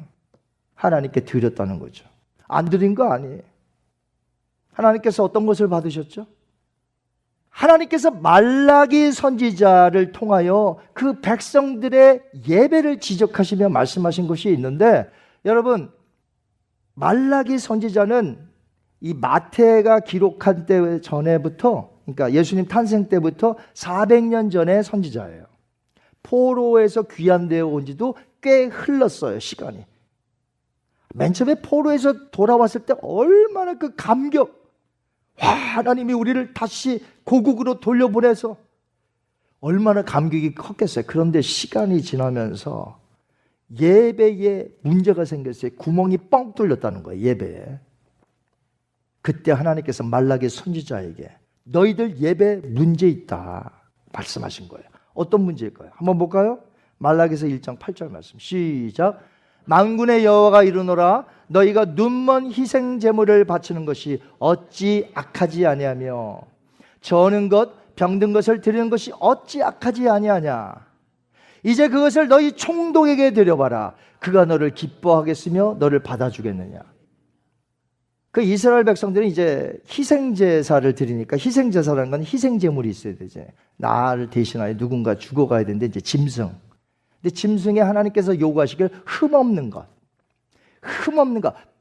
하나님께 드렸다는 거죠. 안 드린 거 아니에요. 하나님께서 어떤 것을 받으셨죠? 하나님께서 말라기 선지자를 통하여 그 백성들의 예배를 지적하시며 말씀하신 것이 있는데, 여러분, 말라기 선지자는 이 마태가 기록한 때 전에부터, 그러니까 예수님 탄생 때부터 400년 전의 선지자예요. 포로에서 귀환되어 온 지도 꽤 흘렀어요, 시간이. 맨 처음에 포로에서 돌아왔을 때 얼마나 그 감격, 와, 하나님이 우리를 다시 고국으로 돌려보내서 얼마나 감격이 컸겠어요. 그런데 시간이 지나면서 예배에 문제가 생겼어요. 구멍이 뻥 뚫렸다는 거예요, 예배에. 그때 하나님께서 말라기 선지자에게 너희들 예배 문제 있다 말씀하신 거예요. 어떤 문제일까요? 한번 볼까요? 말라기서 1장 8절 말씀 시작. 만군의 여호와가 이르노라 너희가 눈먼 희생 제물을 바치는 것이 어찌 악하지 아니하며 저는 것 병든 것을 드리는 것이 어찌 악하지 아니하냐. 이제 그것을 너희 총독에게 드려봐라. 그가 너를 기뻐하겠으며 너를 받아주겠느냐. 그 이스라엘 백성들은 이제 희생제사를 드리니까, 희생제사라는 건 희생제물이 있어야 되죠. 나를 대신하여 누군가 죽어가야 되는데 이제 짐승. 근데 짐승에 하나님께서 요구하시길 흠없는 것,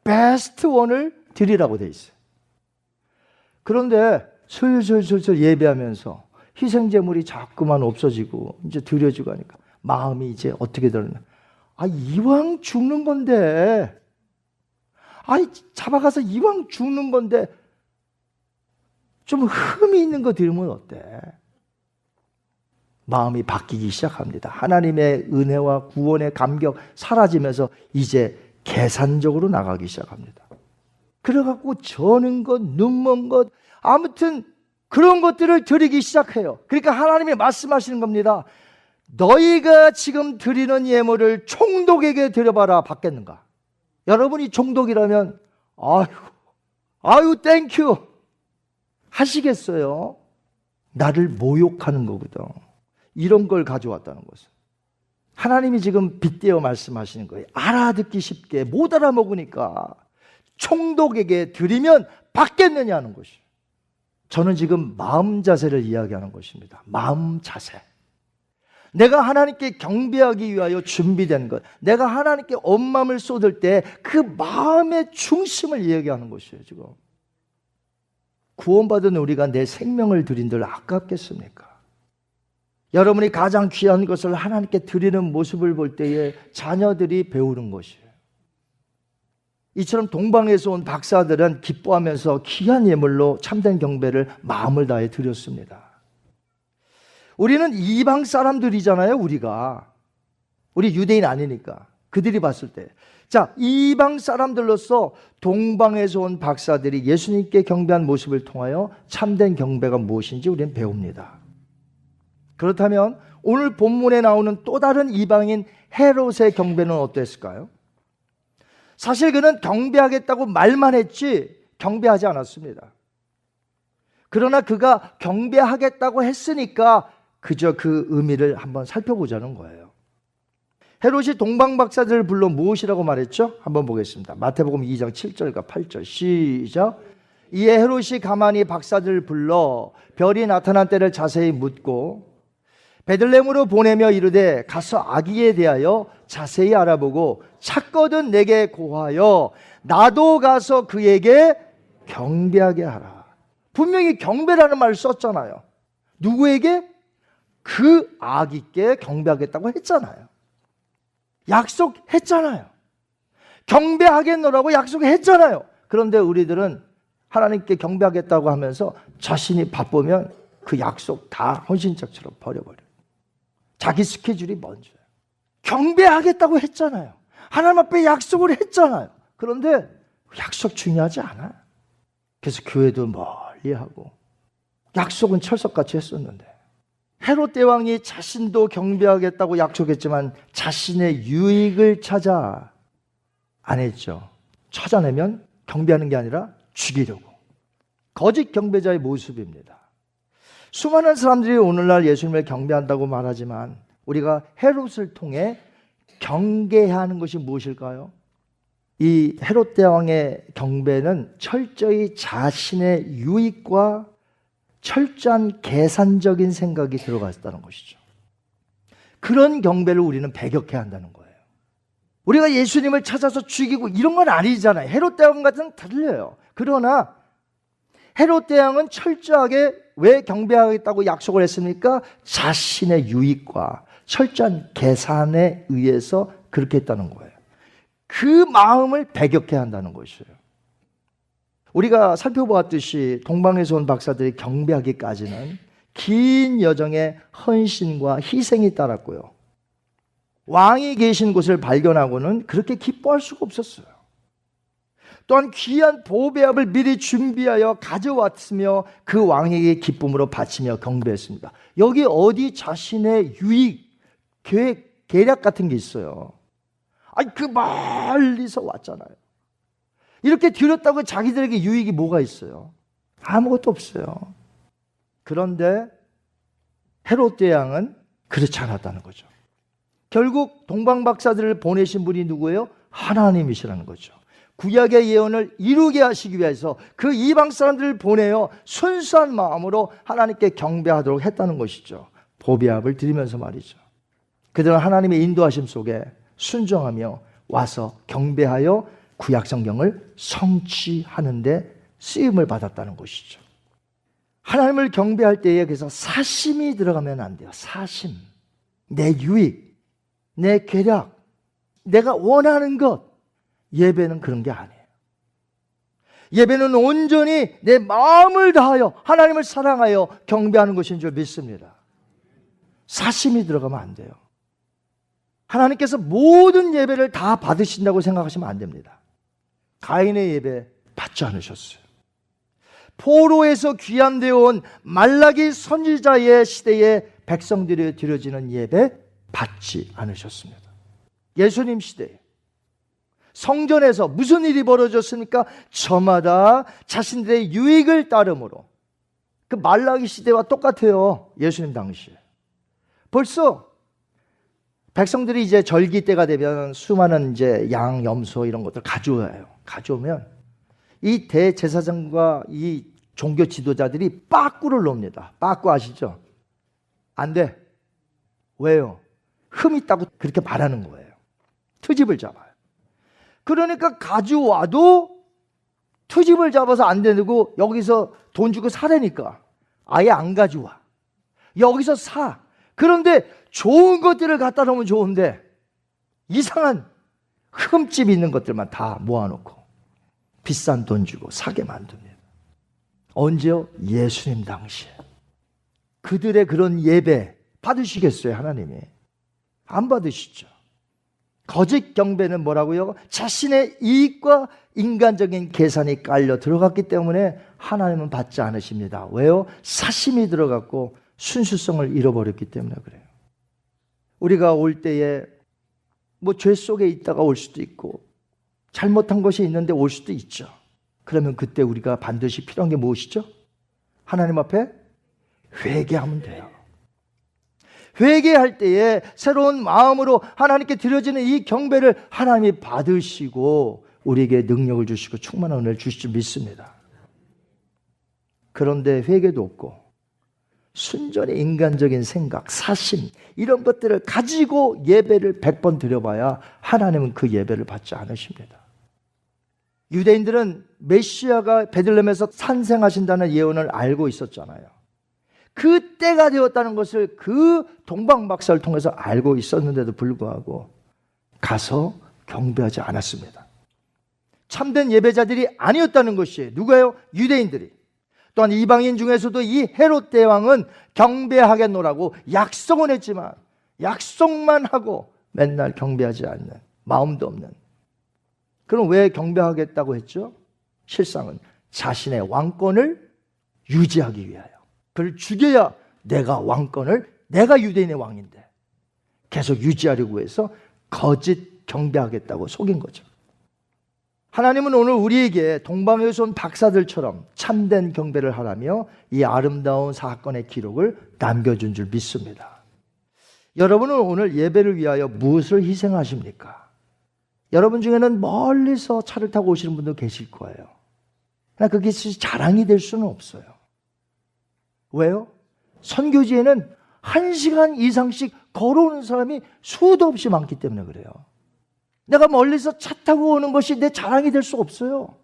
베스트 원을 드리라고 돼 있어요. 그런데 슬슬 예배하면서 희생제물이 자꾸만 없어지고 이제 드려지고 하니까 마음이 이제 어떻게 되느냐. 이왕 죽는 건데, 잡아가서 이왕 죽는 건데 좀 흠이 있는 거 드리면 어때? 마음이 바뀌기 시작합니다. 하나님의 은혜와 구원의 감격 사라지면서 이제 계산적으로 나가기 시작합니다. 그래갖고 저는 것, 눈먼 것, 아무튼 그런 것들을 드리기 시작해요. 그러니까 하나님이 말씀하시는 겁니다. 너희가 지금 드리는 예물을 총독에게 드려봐라. 받겠는가? 여러분이 총독이라면 아유 땡큐 하시겠어요? 나를 모욕하는 거거든. 이런 걸 가져왔다는 것은 하나님이 지금 빗대어 말씀하시는 거예요. 알아듣기 쉽게 못 알아먹으니까 총독에게 드리면 받겠느냐는 것이에요. 저는 지금 마음 자세를 이야기하는 것입니다. 마음 자세. 내가 하나님께 경배하기 위하여 준비된 것, 내가 하나님께 온 마음을 쏟을 때 그 마음의 중심을 이야기하는 것이에요. 지금 구원받은 우리가 내 생명을 드린들 아깝겠습니까? 여러분이 가장 귀한 것을 하나님께 드리는 모습을 볼 때에 자녀들이 배우는 것이에요. 이처럼 동방에서 온 박사들은 기뻐하면서 귀한 예물로 참된 경배를 마음을 다해 드렸습니다. 우리는 이방 사람들이잖아요. 우리 유대인 아니니까. 그들이 봤을 때, 자, 이방 사람들로서 동방에서 온 박사들이 예수님께 경배한 모습을 통하여 참된 경배가 무엇인지 우리는 배웁니다. 그렇다면 오늘 본문에 나오는 또 다른 이방인 헤롯의 경배는 어땠을까요? 사실 그는 경배하겠다고 말만 했지 경배하지 않았습니다. 그러나 그가 경배하겠다고 했으니까 그저 그 의미를 한번 살펴보자는 거예요. 헤롯이 동방 박사들을 불러 무엇이라고 말했죠? 한번 보겠습니다. 마태복음 2장 7절과 8절 시작. 이에 헤롯이 가만히 박사들을 불러 별이 나타난 때를 자세히 묻고 베들레헴으로 보내며 이르되 가서 아기에 대하여 자세히 알아보고 찾거든 내게 고하여 나도 가서 그에게 경배하게 하라. 분명히 경배라는 말을 썼잖아요. 누구에게? 그 아기께 경배하겠다고 했잖아요. 약속했잖아요. 경배하겠노라고 약속했잖아요. 그런데 우리들은 하나님께 경배하겠다고 하면서 자신이 바쁘면 그 약속 다 헌신짝처럼 버려버려요. 자기 스케줄이 먼저예요. 경배하겠다고 했잖아요. 하나님 앞에 약속을 했잖아요. 그런데 약속 중요하지 않아요. 그래서 교회도 멀리하고 약속은 철석같이 했었는데, 헤롯 대왕이 자신도 경배하겠다고 약속했지만 자신의 유익을 찾아 안 했죠. 찾아내면 경배하는 게 아니라 죽이려고. 거짓 경배자의 모습입니다. 수많은 사람들이 오늘날 예수님을 경배한다고 말하지만 우리가 헤롯을 통해 경계해야 하는 것이 무엇일까요? 이 헤롯 대왕의 경배는 철저히 자신의 유익과 철저한 계산적인 생각이 들어갔다는 것이죠. 그런 경배를 우리는 배격해야 한다는 거예요. 우리가 예수님을 찾아서 죽이고 이런 건 아니잖아요. 헤롯 대왕 같은 달라요. 그러나 헤롯 대왕은 철저하게 왜 경배하겠다고 약속을 했습니까? 자신의 유익과 철저한 계산에 의해서 그렇게 했다는 거예요. 그 마음을 배격해야 한다는 것이에요. 우리가 살펴보았듯이 동방에서 온 박사들이 경배하기까지는 긴 여정의 헌신과 희생이 따랐고요. 왕이 계신 곳을 발견하고는 그렇게 기뻐할 수가 없었어요. 또한 귀한 보배압을 미리 준비하여 가져왔으며 그 왕에게 기쁨으로 바치며 경배했습니다. 여기 어디 자신의 유익, 계획, 계략 같은 게 있어요. 아니 그 멀리서 왔잖아요. 이렇게 드렸다고 자기들에게 유익이 뭐가 있어요? 아무것도 없어요. 그런데 헤롯 대왕은 그렇지 않았다는 거죠. 결국 동방 박사들을 보내신 분이 누구예요? 하나님이시라는 거죠. 구약의 예언을 이루게 하시기 위해서 그 이방 사람들을 보내어 순수한 마음으로 하나님께 경배하도록 했다는 것이죠. 보배압을 드리면서 말이죠. 그들은 하나님의 인도하심 속에 순종하며 와서 경배하여 구약 성경을 성취하는 데 쓰임을 받았다는 것이죠. 하나님을 경배할 때에 그래서 사심이 들어가면 안 돼요. 사심, 내 유익, 내 계략, 내가 원하는 것. 예배는 그런 게 아니에요. 예배는 온전히 내 마음을 다하여 하나님을 사랑하여 경배하는 것인 줄 믿습니다. 사심이 들어가면 안 돼요. 하나님께서 모든 예배를 다 받으신다고 생각하시면 안 됩니다. 가인의 예배 받지 않으셨어요. 포로에서 귀환되어 온 말라기 선지자의 시대에 백성들이 드려지는 예배 받지 않으셨습니다. 예수님 시대에 성전에서 무슨 일이 벌어졌습니까? 저마다 자신들의 유익을 따름으로. 그 말라기 시대와 똑같아요. 예수님 당시에. 벌써 백성들이 이제 절기 때가 되면 수많은 이제 양, 염소 이런 것들 가져와요. 가져오면 이 대제사장과 이 종교 지도자들이 빠꾸를 놉니다. 빠꾸 아시죠? 안 돼. 왜요? 흠 있다고 그렇게 말하는 거예요. 트집을 잡아요. 그러니까 가져와도 트집을 잡아서 안 되고 여기서 돈 주고 사라니까 아예 안 가져와. 여기서 사. 그런데 좋은 것들을 갖다 놓으면 좋은데 이상한 흠집 있는 것들만 다 모아놓고 비싼 돈 주고 사게 만듭니다. 언제요? 예수님 당시에. 그들의 그런 예배 받으시겠어요? 하나님이? 안 받으시죠. 거짓 경배는 뭐라고요? 자신의 이익과 인간적인 계산이 깔려 들어갔기 때문에 하나님은 받지 않으십니다. 왜요? 사심이 들어갔고 순수성을 잃어버렸기 때문에 그래요. 우리가 올 때에 뭐 죄 속에 있다가 올 수도 있고 잘못한 것이 있는데 올 수도 있죠. 그러면 그때 우리가 반드시 필요한 게 무엇이죠? 하나님 앞에 회개하면 돼요. 회개할 때에 새로운 마음으로 하나님께 드려지는 이 경배를 하나님이 받으시고 우리에게 능력을 주시고 충만한 은혜를 주실 줄 믿습니다. 그런데 회개도 없고 순전히 인간적인 생각, 사심 이런 것들을 가지고 예배를 100번 드려봐야 하나님은 그 예배를 받지 않으십니다. 유대인들은 메시아가 베들레헴에서 탄생하신다는 예언을 알고 있었잖아요. 그 때가 되었다는 것을 그 동방박사를 통해서 알고 있었는데도 불구하고 가서 경배하지 않았습니다. 참된 예배자들이 아니었다는 것이 누구예요? 유대인들이. 또한 이방인 중에서도 이 헤롯 대왕은 경배하겠노라고 약속은 했지만 약속만 하고 맨날 경배하지 않는, 마음도 없는. 그럼 왜 경배하겠다고 했죠? 실상은 자신의 왕권을 유지하기 위하여. 그를 죽여야 내가 왕권을, 내가 유대인의 왕인데 계속 유지하려고 해서 거짓 경배하겠다고 속인 거죠. 하나님은 오늘 우리에게 동방에서 온 박사들처럼 참된 경배를 하라며 이 아름다운 사건의 기록을 남겨준 줄 믿습니다. 여러분은 오늘 예배를 위하여 무엇을 희생하십니까? 여러분 중에는 멀리서 차를 타고 오시는 분도 계실 거예요. 그러나 그게 자랑이 될 수는 없어요. 왜요? 선교지에는 1시간 이상씩 걸어오는 사람이 수도 없이 많기 때문에 그래요. 내가 멀리서 차 타고 오는 것이 내 자랑이 될 수 없어요.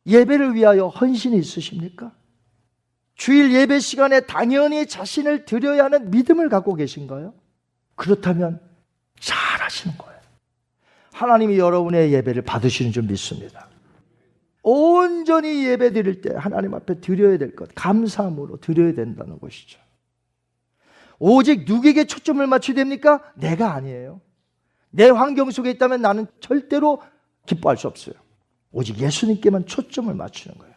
예배를 위하여 헌신이 있으십니까? 주일 예배 시간에 당연히 자신을 드려야 하는 믿음을 갖고 계신가요? 그렇다면 잘하시는 거예요. 하나님이 여러분의 예배를 받으시는 줄 믿습니다. 온전히 예배 드릴 때 하나님 앞에 드려야 될 것, 감사함으로 드려야 된다는 것이죠. 오직 누구에게 초점을 맞춰야 됩니까? 내가 아니에요. 내 환경 속에 있다면 나는 절대로 기뻐할 수 없어요. 오직 예수님께만 초점을 맞추는 거예요.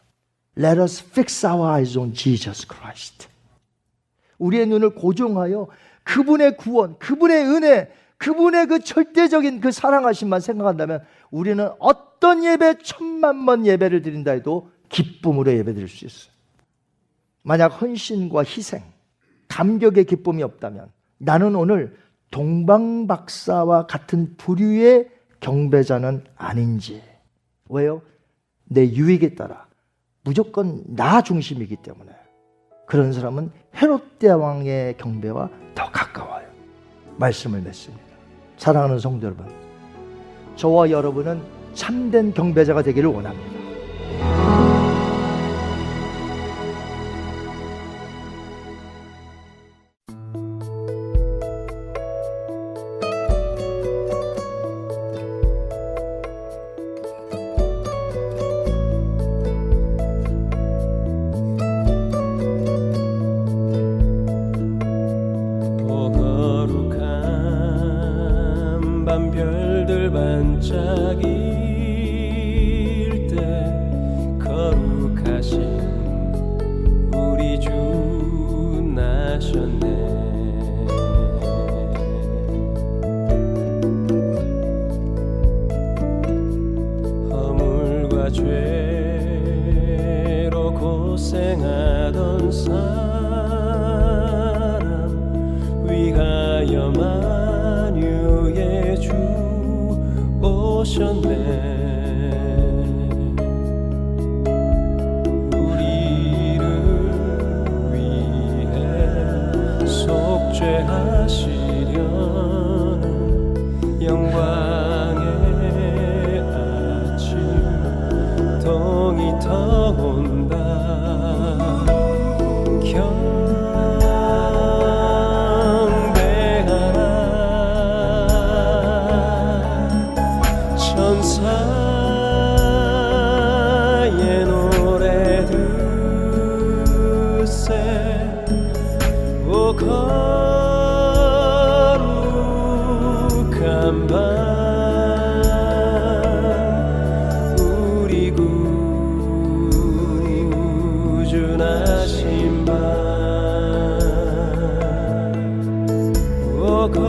Let us fix our eyes on Jesus Christ. 우리의 눈을 고정하여 그분의 구원, 그분의 은혜, 그분의 그 절대적인 그 사랑하심만 생각한다면 우리는 어떤 예배, 1000만 예배를 드린다 해도 기쁨으로 예배 드릴 수 있어요. 만약 헌신과 희생, 감격의 기쁨이 없다면 나는 오늘 동방박사와 같은 부류의 경배자는 아닌지. 왜요? 내 유익에 따라 무조건 나 중심이기 때문에 그런 사람은 헤롯 대왕의 경배와 더 가까워요. 말씀을 맺습니다. 사랑하는 성도 여러분, 저와 여러분은 참된 경배자가 되기를 원합니다. 별들 반짝일 때 거룩하신 우리 주 나셨네. 허물과 죄로 고생하던 사람 위하여 만유의 주 오셨네. 우리를 위해 속죄하시려는 영광의 아침 동이 터온다. 천사의 노래 듣세. 오 거룩한 밤 우리 구주 나신 밤. 오 거룩한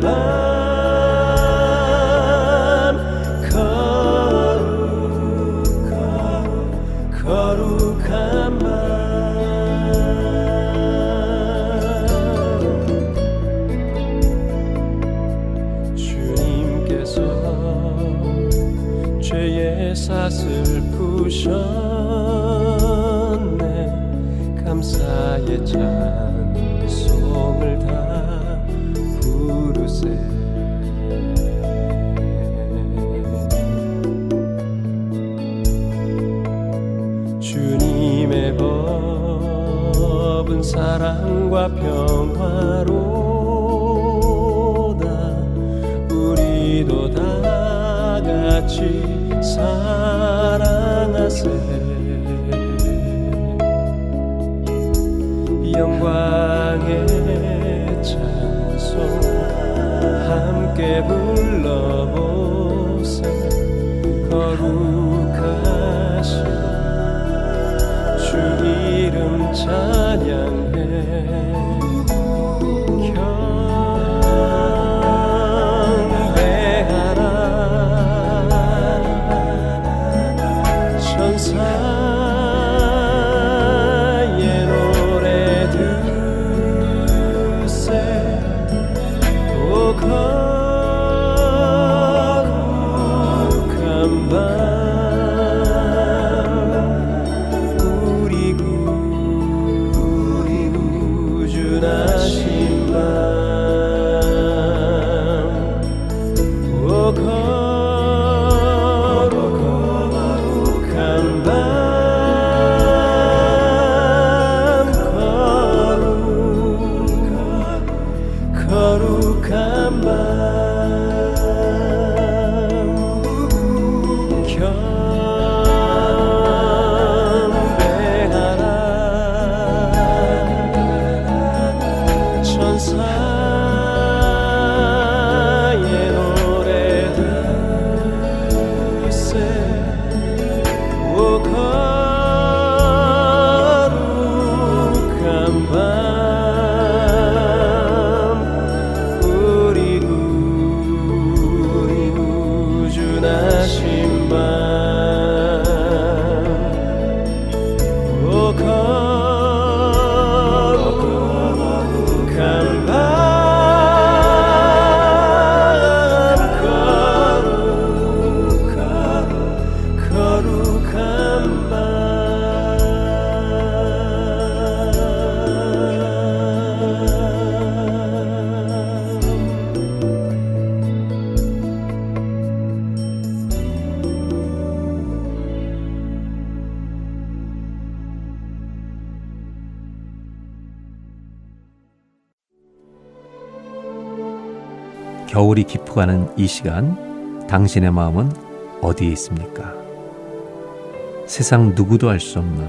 밤 거룩한 밤. 주님께서 죄의 삭을 푸셨네. 감사의 찬송을 다 부르세. 주님의 법은 사 사랑과 평화로다. 우리도 다 같이 사랑하세. 영광의 찬송 함께 불러보세. 거룩하신 주 이름 찬양해. 경배하라. 천사의 노래 들으세. 오 거룩한 밤 우리 구주나신 밤. 오 거룩한 밤 거룩한 밤 경배하라. 천사의 노래 들으세. 오 거룩한 밤 우리 구주나신 밤. 오 거룩한 밤 거룩한 밤. 겨울이 깊어가는 이 시간, 당신의 마음은 어디에 있습니까? 세상 누구도 알 수 없는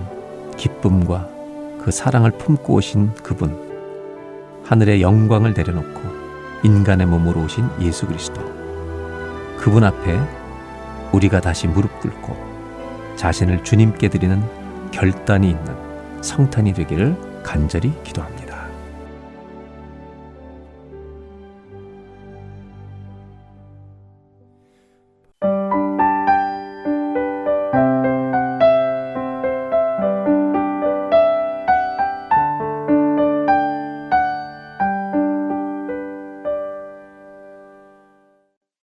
기쁨과 그 사랑을 품고 오신 그분, 하늘의 영광을 내려놓고 인간의 몸으로 오신 예수 그리스도, 그분 앞에 우리가 다시 무릎 꿇고 자신을 주님께 드리는 결단이 있는 성탄이 되기를 간절히 기도합니다.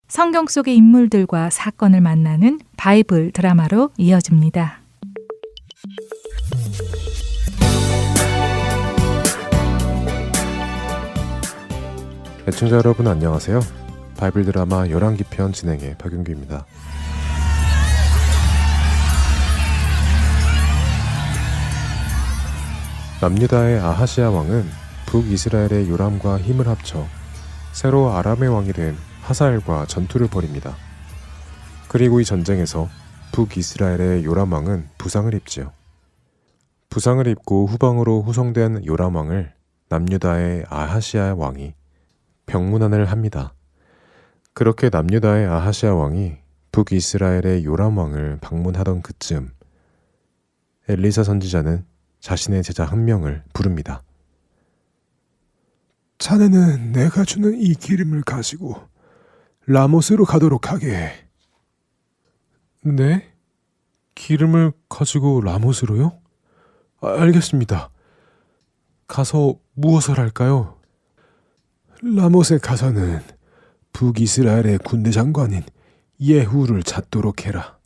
성경 속의 인물들과 사건을 만나는 바이블 드라마로 이어집니다. 애청자 여러분 안녕하세요. 바이블 드라마 열왕기편 진행의 박윤규입니다. 남유다의 아하시아 왕은 북이스라엘의 요람과 힘을 합쳐 새로 아람의 왕이 된 하사엘과 전투를 벌입니다. 그리고 이 전쟁에서 북이스라엘의 요람 왕은 부상을 입지요. 부상을 입고 후방으로 후송된 요람 왕을 남유다의 아하시아 왕이 병문안을 합니다. 그렇게 남유다의 아하시아 왕이 북이스라엘의 요람 왕을 방문하던 그쯤 엘리사 선지자는 자신의 제자 한 명을 부릅니다. 자네는 내가 주는 이 기름을 가지고 라못으로 가도록 하게. 네? 기름을 가지고 라못으로요? 알겠습니다. 가서 무엇을 할까요? 라못에 가서는 북이스라엘의 군대 장관인 예후를 찾도록 해라.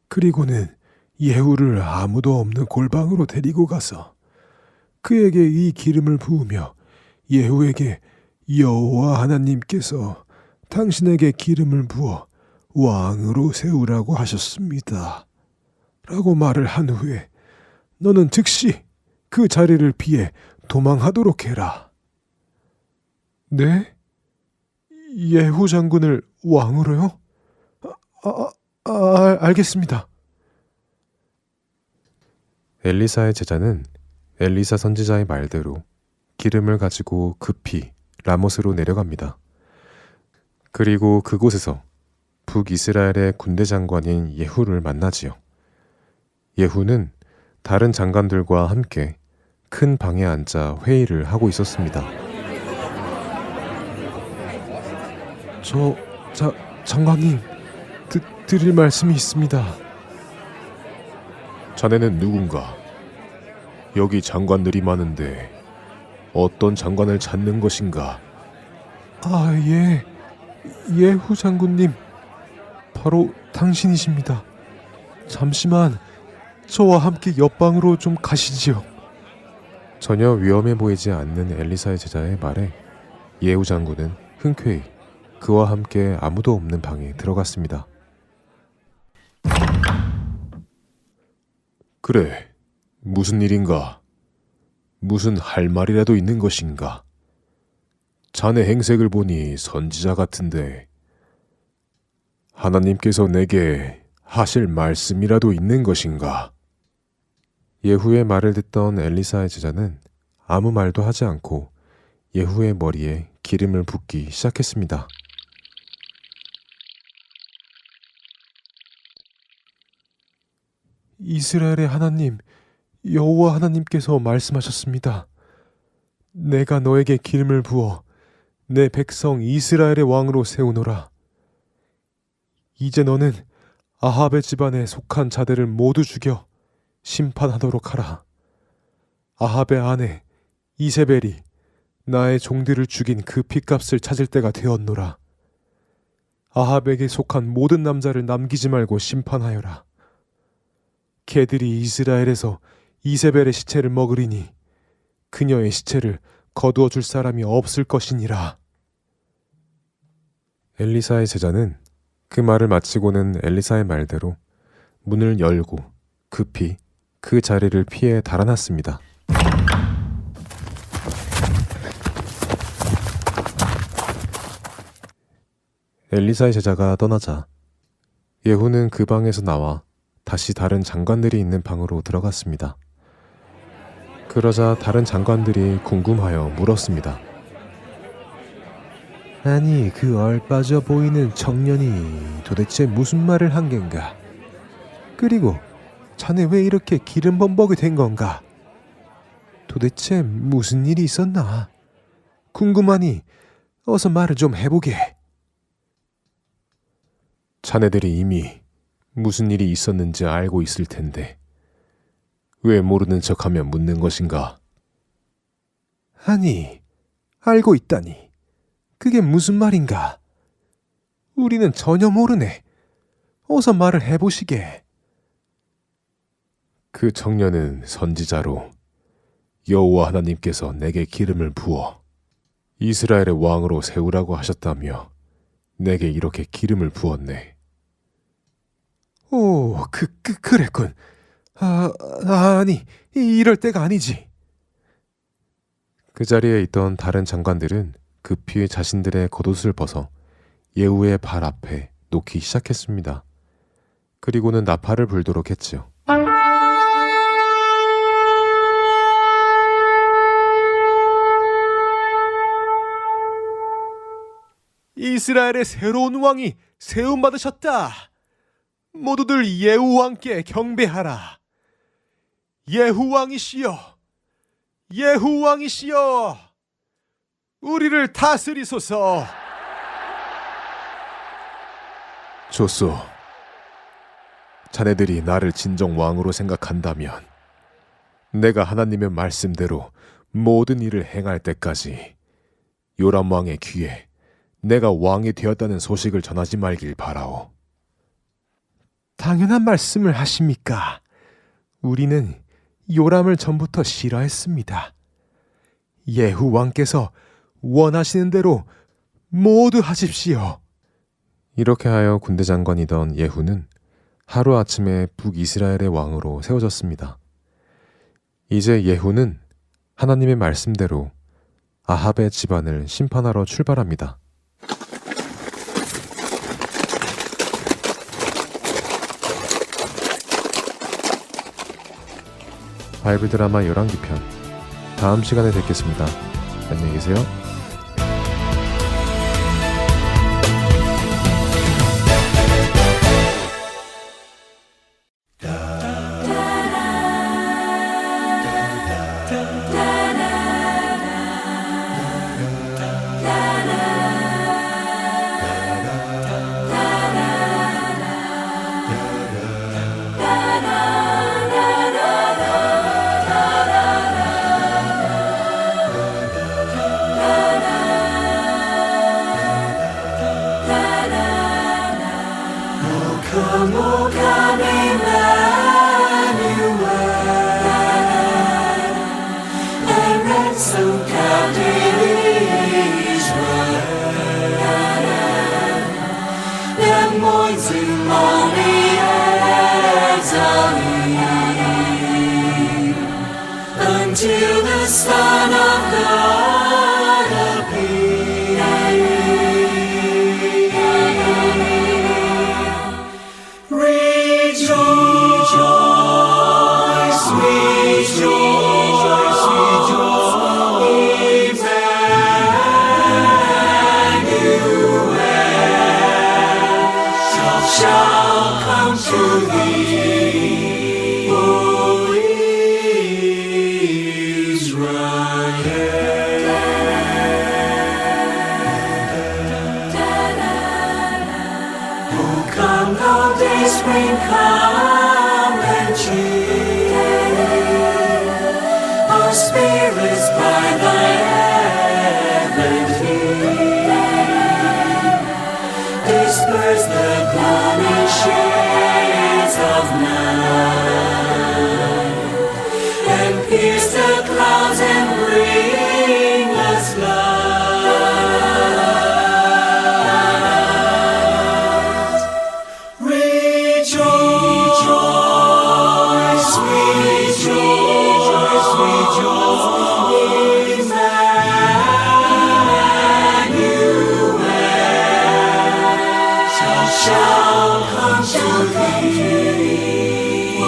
그리고는 예후를 아무도 없는 골방으로 데리고 가서 그에게 이 기름을 부으며 예후에게 여호와 하나님께서 당신에게 기름을 부어 왕으로 세우라고 하셨습니다. 라고 말을 한 후에 너는 즉시 그 자리를 피해 도망하도록 해라. 네? 예후 장군을 왕으로요? 알겠습니다. 엘리사의 제자는 엘리사 선지자의 말대로 기름을 가지고 급히 라못으로 내려갑니다. 그리고 그곳에서 북이스라엘의 군대 장관인 예후를 만나지요. 예후는 다른 장관들과 함께 큰 방에 앉아 회의를 하고 있었습니다. 장관님, 드릴 말씀이 있습니다. 자네는 누군가? 여기 장관들이 많은데 어떤 장관을 찾는 것인가? 예후 장군님, 바로 당신이십니다. 잠시만 저와 함께 옆방으로 좀 가시지요. 전혀 위험해 보이지 않는 엘리사의 제자의 말에 예후 장군은 흔쾌히 그와 함께 아무도 없는 방에 들어갔습니다. 그래, 무슨 일인가? 무슨 할 말이라도 있는 것인가? 자네 행색을 보니 선지자 같은데 하나님께서 내게 하실 말씀이라도 있는 것인가? 예후의 말을 듣던 엘리사의 제자는 아무 말도 하지 않고 예후의 머리에 기름을 붓기 시작했습니다. 이스라엘의 하나님, 여호와 하나님께서 말씀하셨습니다. 내가 너에게 기름을 부어 내 백성 이스라엘의 왕으로 세우노라. 이제 너는 아합의 집안에 속한 자들을 모두 죽여 심판하도록 하라. 아합의 아내 이세벨이 나의 종들을 죽인 그 핏값을 찾을 때가 되었노라. 아합에게 속한 모든 남자를 남기지 말고 심판하여라. 개들이 이스라엘에서 이세벨의 시체를 먹으리니 그녀의 시체를 거두어 줄 사람이 없을 것이니라. 엘리사의 제자는 그 말을 마치고는 엘리사의 말대로 문을 열고 급히 그 자리를 피해 달아났습니다. 엘리사의 제자가 떠나자 예후는 그 방에서 나와 다시 다른 장관들이 있는 방으로 들어갔습니다. 그러자 다른 장관들이 궁금하여 물었습니다. 아니, 그 얼빠져 보이는 청년이 도대체 무슨 말을 한 겐가? 그리고 자네 왜 이렇게 기름 범벅이 된 건가? 도대체 무슨 일이 있었나? 궁금하니 어서 말을 좀 해보게. 자네들이 이미 무슨 일이 있었는지 알고 있을 텐데 왜 모르는 척하며 묻는 것인가? 아니, 알고 있다니. 그게 무슨 말인가? 우리는 전혀 모르네. 어서 말을 해보시게. 그 청년은 선지자로 여호와 하나님께서 내게 기름을 부어 이스라엘의 왕으로 세우라고 하셨다며 내게 이렇게 기름을 부었네. 오, 그랬군. 아니, 이럴 때가 아니지. 그 자리에 있던 다른 장관들은 급히 자신들의 겉옷을 벗어 예후의 발 앞에 놓기 시작했습니다. 그리고는 나팔을 불도록 했지요. 이스라엘의 새로운 왕이 세움받으셨다. 모두들 예후 왕께 경배하라. 예후 왕이시여, 예후 왕이시여, 우리를 다스리소서. 좋소. 자네들이 나를 진정 왕으로 생각한다면 내가 하나님의 말씀대로 모든 일을 행할 때까지 요람 왕의 귀에 내가 왕이 되었다는 소식을 전하지 말길 바라오. 당연한 말씀을 하십니까? 우리는 요람을 전부터 싫어했습니다. 예후 왕께서 원하시는 대로 모두 하십시오. 이렇게 하여 군대 장관이던 예후는 하루아침에 북이스라엘의 왕으로 세워졌습니다. 이제 예후는 하나님의 말씀대로 아합의 집안을 심판하러 출발합니다. 바이블 드라마 열왕기편 다음 시간에 뵙겠습니다. 안녕히 계세요. Until the Son of God appear. Rejoice, rejoice, rejoice, Emmanuel shall come to thee, O spring come and cheer our spirits by thy advent here. Disperse the gloomy shades of night and pierce the clouds and bring us light. Shall come to thee, O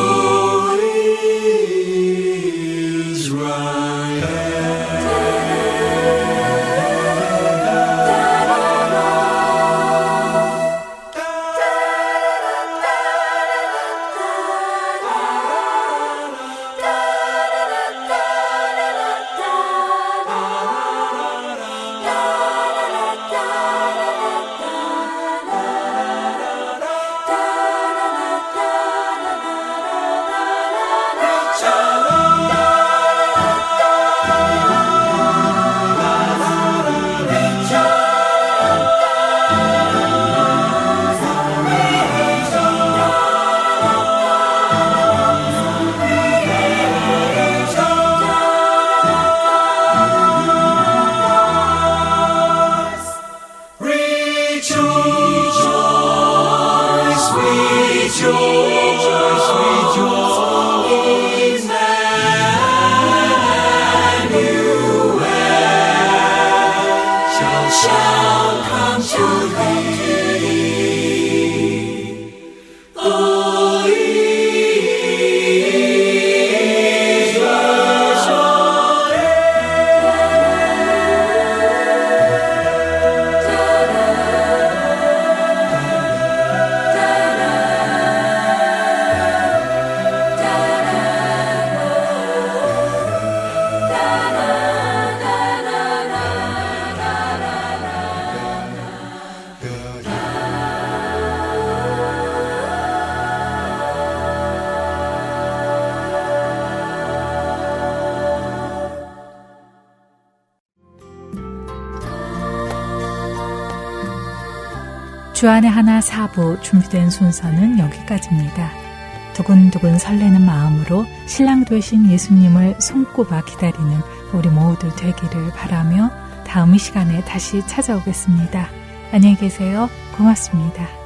주안의 하나 4부 준비된 순서는 여기까지입니다. 두근두근 설레는 마음으로 신랑 되신 예수님을 손꼽아 기다리는 우리 모두 되기를 바라며 다음 이 시간에 다시 찾아오겠습니다. 안녕히 계세요. 고맙습니다.